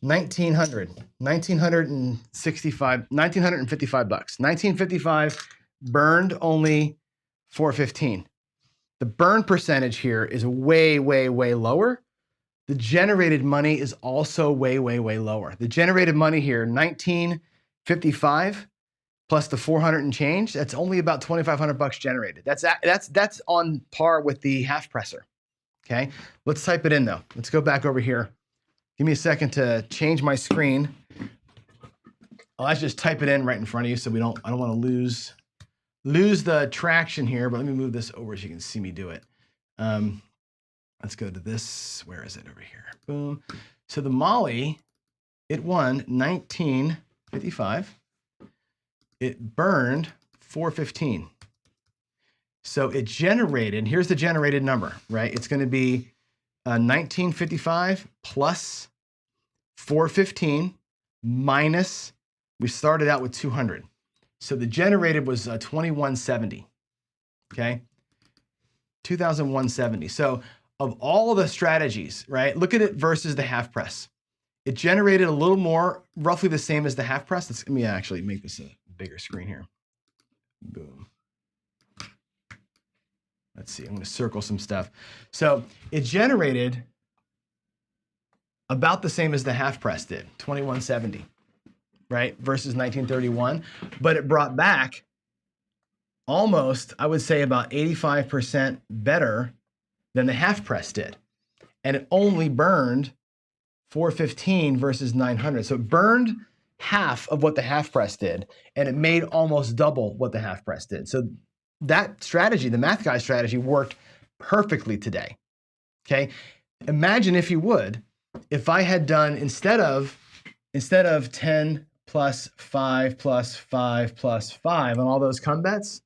1,900, 1,965, 1,955 bucks. 1,955 burned only 415. The burn percentage here is way, way, way lower. The generated money is also way, way, way lower. The generated money here, 1,955 plus the 400 and change, that's only about 2,500 bucks generated. That's on par with the half presser. Okay, let's type it in though. Let's go back over here. Give me a second to change my screen. I'll actually just type it in right in front of you so I don't want to lose the traction here, but let me move this over so you can see me do it. Let's go to this. Where is it? Over here. Boom. So the Molly, it won 1955. It burned 415. So it generated, here's the generated number, right? It's going to be 1955 plus 415 minus, we started out with 200. So the generated was 2170, okay? 2,170. So of all the strategies, right? Look at it versus the half press. It generated a little more, roughly the same as the half press. Let me actually make this a bigger screen here. Boom. Let's see, I'm going to circle some stuff. So it generated about the same as the half press did, 2170, right? Versus 1931, but it brought back almost, I would say about 85% better than the half press did. And it only burned 415 versus 900. So it burned half of what the half press did, and it made almost double what the half press did. So that strategy, the math guy strategy, worked perfectly today. Okay, imagine if you would, if I had done instead of 10 plus 5 plus 5 plus 5 on all those come bets,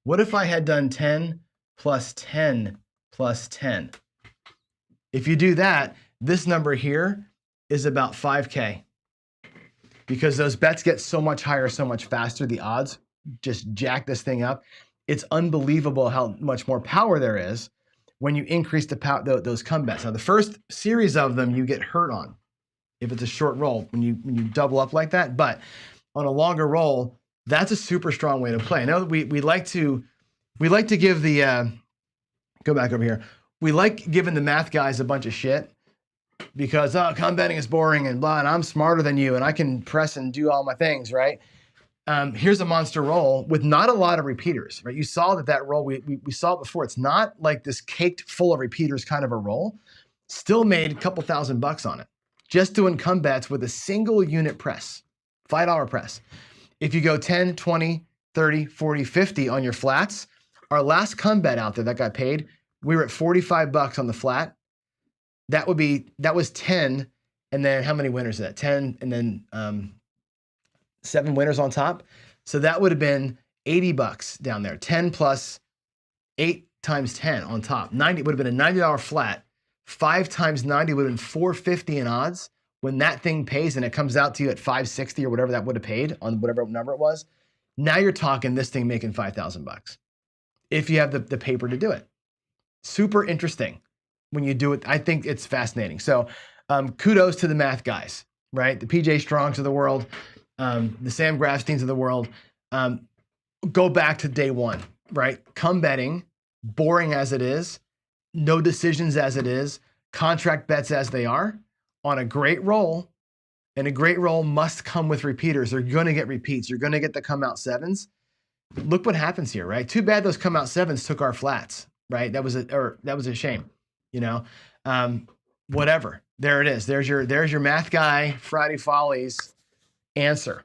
what if I had done 10 plus 10 plus 10? If you do that, this number here is about 5K, because those bets get so much higher, so much faster. The odds just jack this thing up. It's unbelievable how much more power there is when you increase those come bets. Now, the first series of them you get hurt on if it's a short roll when you double up like that. But on a longer roll, that's a super strong way to play. I know that we like to give the go back over here. We like giving the math guys a bunch of shit because come betting is boring and blah, and I'm smarter than you and I can press and do all my things, right? Here's a monster roll with not a lot of repeaters, right? You saw that roll, we saw it before. It's not like this caked full of repeaters kind of a roll. Still made a couple $1,000 on it. Just doing come bets with a single unit press, $5 press. If you go 10, 20, 30, 40, 50 on your flats, our last come bet out there that got paid, we were at $45 on the flat. That was 10, and then how many winners is that? 10, and then 7 winners on top. So that would have been $80 down there. 10 plus 8 times 10 on top. 90 would have been a $90 flat. 5 times 90 would have been $450 in odds. When that thing pays and it comes out to you at $560 or whatever that would have paid on whatever number it was, now you're talking this thing making $5,000 if you have the paper to do it. Super interesting when you do it. I think it's fascinating. So kudos to the math guys, right? The PJ Strongs of the world. The Sam Grafsteins of the world. Go back to day one, right? Come betting, boring as it is, no decisions as it is, contract bets as they are, on a great roll, and a great roll must come with repeaters. They're going to get repeats. You're going to get the come out sevens. Look what happens here, right? Too bad those come out sevens took our flats, right? That was a shame, you know. Whatever. There it is. There's your math guy Friday Follies answer.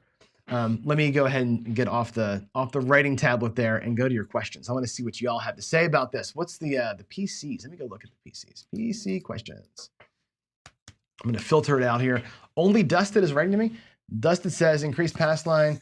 Let me go ahead and get off the writing tablet there and go to your questions. I want to see what y'all have to say about this. What's the PCs? Let me go look at the PCs. PC questions. I'm going to filter it out here. Only Dusted is writing to me. Dusted says increased pass line.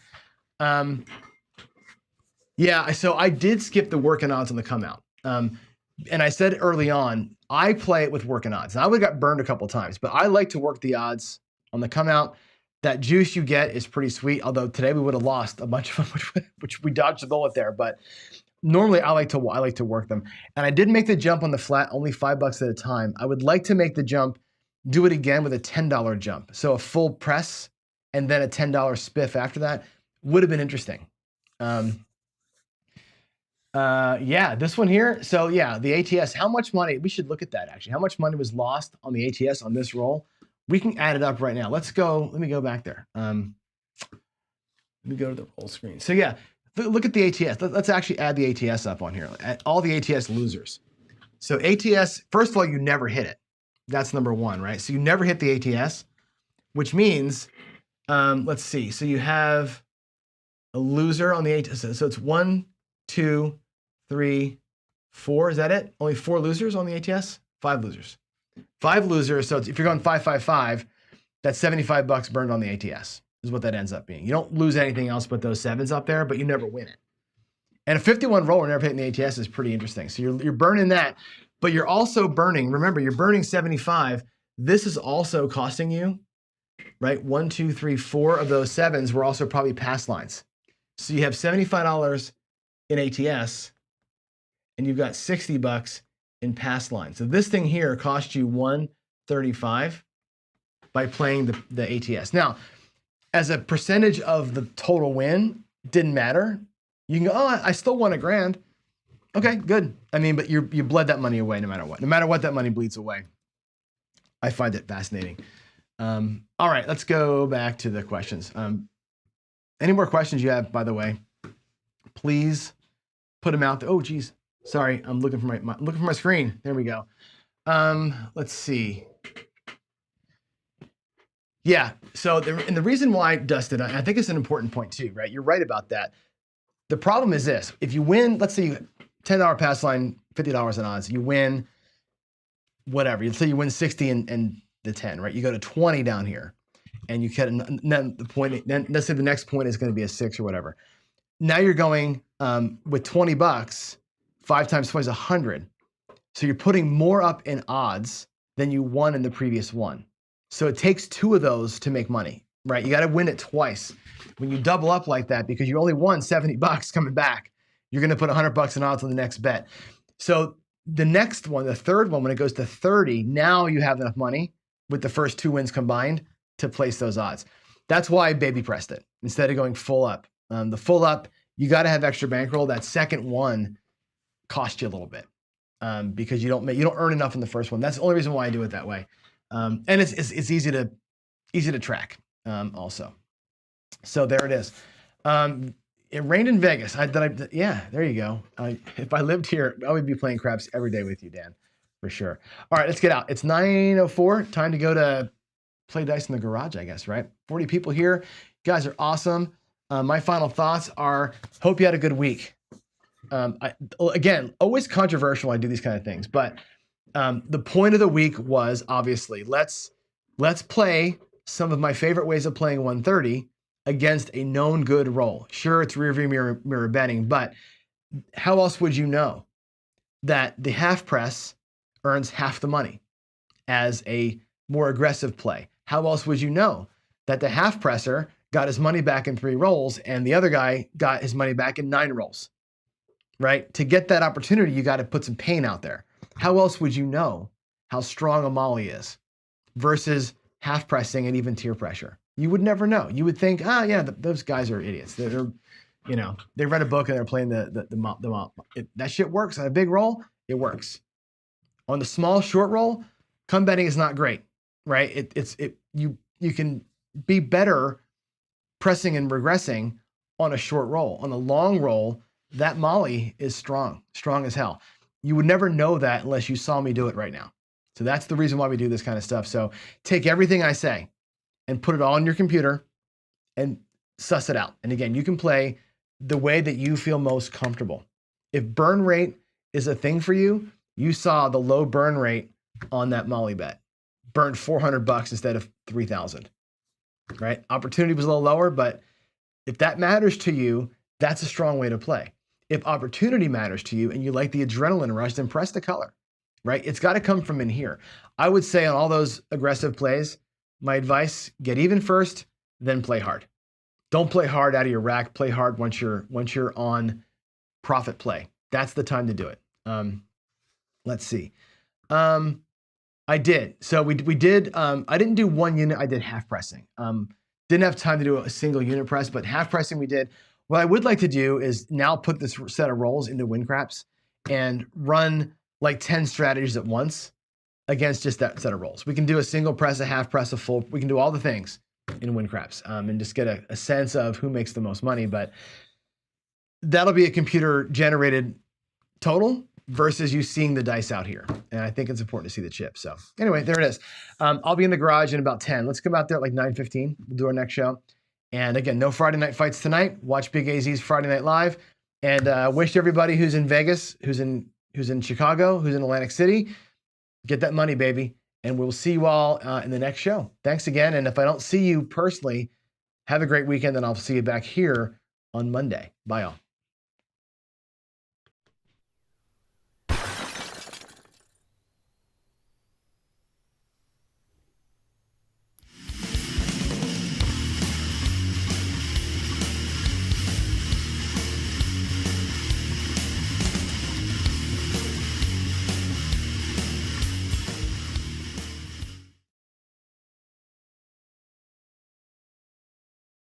Yeah, so I did skip the working odds on the come out. And I said early on, I play it with working odds. And I would have got burned a couple times, but I like to work the odds on the come out. That juice you get is pretty sweet, although today we would have lost a bunch of them, which we dodged the bullet there. But normally I like to work them. And I did make the jump on the flat, only $5 at a time. I would like to make the jump, do it again with a $10 jump. So a full press and then a $10 spiff after that would have been interesting. Yeah, this one here. So yeah, the ATS, how much money, we should look at that actually. How much money was lost on the ATS on this roll? We can add it up right now. Let me go back there. Let me go to the roll screen. So yeah, look at the ATS. Let's actually add the ATS up on here. All the ATS losers. So ATS, first of all, you never hit it. That's number one, right? So you never hit the ATS, which means, let's see. So you have a loser on the ATS. So it's 1, 2, 3, 4. Is that it? Only 4 losers on the ATS? 5 losers. 5 losers. So if you're going 5, 5, 5, that's $75 burned on the ATS is what that ends up being. You don't lose anything else but those 7s up there, but you never win it. And a 51 roller never hitting the ATS is pretty interesting. So you're burning that, but you're also burning, remember, you're burning 75. This is also costing you, right? 1, 2, 3, 4 of those 7s were also probably pass lines. So you have $75 in ATS, and you've got $60 in pass line. So this thing here cost you $135 by playing the ATS. Now, as a percentage of the total win, didn't matter. You can go, oh, I still won $1,000. Okay, good. I mean, but you bled that money away no matter what. No matter what, that money bleeds away. I find it fascinating. All right, let's go back to the questions. Any more questions you have, by the way, please put them out there. Oh, geez. Sorry, I'm looking for my screen. There we go. Let's see. Yeah, so the reason why, Dustin, I think it's an important point too, right? You're right about that. The problem is this. If you win, let's say you $10 pass line, $50 in odds, you win whatever. Let's say you win 60 and the 10, right? You go to 20 down here and you get the point. Then let's say the next point is going to be a 6 or whatever. Now you're going with $20, 5 times 20 is 100. So you're putting more up in odds than you won in the previous one. So it takes 2 of those to make money, right? You got to win it twice. When you double up like that, because you only won $70 coming back, you're going to put $100 in odds on the next bet. So the next one, the third one, when it goes to 30, now you have enough money with the first 2 wins combined to place those odds. That's why I baby pressed it instead of going full up. The full up, you got to have extra bankroll. That second one cost you a little bit because you don't earn enough in the first one. That's the only reason why I do it that way. And it's easy to track also. So there it is. It rained in Vegas. Yeah, there you go. If I lived here, I would be playing craps every day with you, Dan, for sure. All right, let's get out. It's 9:04. Time to go to play dice in the garage, I guess, right? 40 people here. You guys are awesome. My final thoughts are, hope you had a good week. Again, always controversial. I do these kind of things, but the point of the week was obviously let's play some of my favorite ways of playing 130 against a known good roll. Sure, it's rearview mirror betting, but how else would you know that the half press earns half the money as a more aggressive play? How else would you know that the half presser got his money back in 3 rolls and the other guy got his money back in 9 rolls, right? To get that opportunity, you got to put some pain out there. How else would you know how strong a molly is versus half pressing and even tier pressure? You would never know. You would think, yeah, those guys are idiots. They're they read a book and they're playing that shit works on a big roll. It works. On the small short roll, come betting is not great, right? You can be better pressing and regressing on a short roll. On a long roll, that molly is strong as hell. You would never know that unless you saw me do it right now. So that's the reason why we do this kind of stuff. So take everything I say and put it all on your computer and suss it out. And again, you can play the way that you feel most comfortable. If burn rate is a thing for you, you saw the low burn rate on that Molly bet. Burned $400 instead of 3,000, right? Opportunity was a little lower, but if that matters to you, that's a strong way to play. If opportunity matters to you and you like the adrenaline rush, then press the color, right? It's got to come from in here. I would say on all those aggressive plays, my advice, get even first, then play hard. Don't play hard out of your rack. Play hard once you're on profit play. That's the time to do it. Let's see. I did. So we did, I didn't do one unit. I did half pressing. Didn't have time to do a single unit press, but half pressing we did. What I would like to do is now put this set of rolls into win craps and run like 10 strategies at once against just that set of rolls. We can do a single press, a half press, a full, we can do all the things in win craps and just get a sense of who makes the most money. But that'll be a computer generated total versus you seeing the dice out here. And I think it's important to see the chip. So anyway, there it is. I'll be in the garage in about 10. Let's come out there at like 9:15. We'll do our next show. And again, no Friday night fights tonight. Watch Big AZ's Friday Night Live. And wish everybody who's in Vegas, who's in Chicago, who's in Atlantic City, get that money, baby. And we'll see you all in the next show. Thanks again. And if I don't see you personally, have a great weekend, and I'll see you back here on Monday. Bye, all.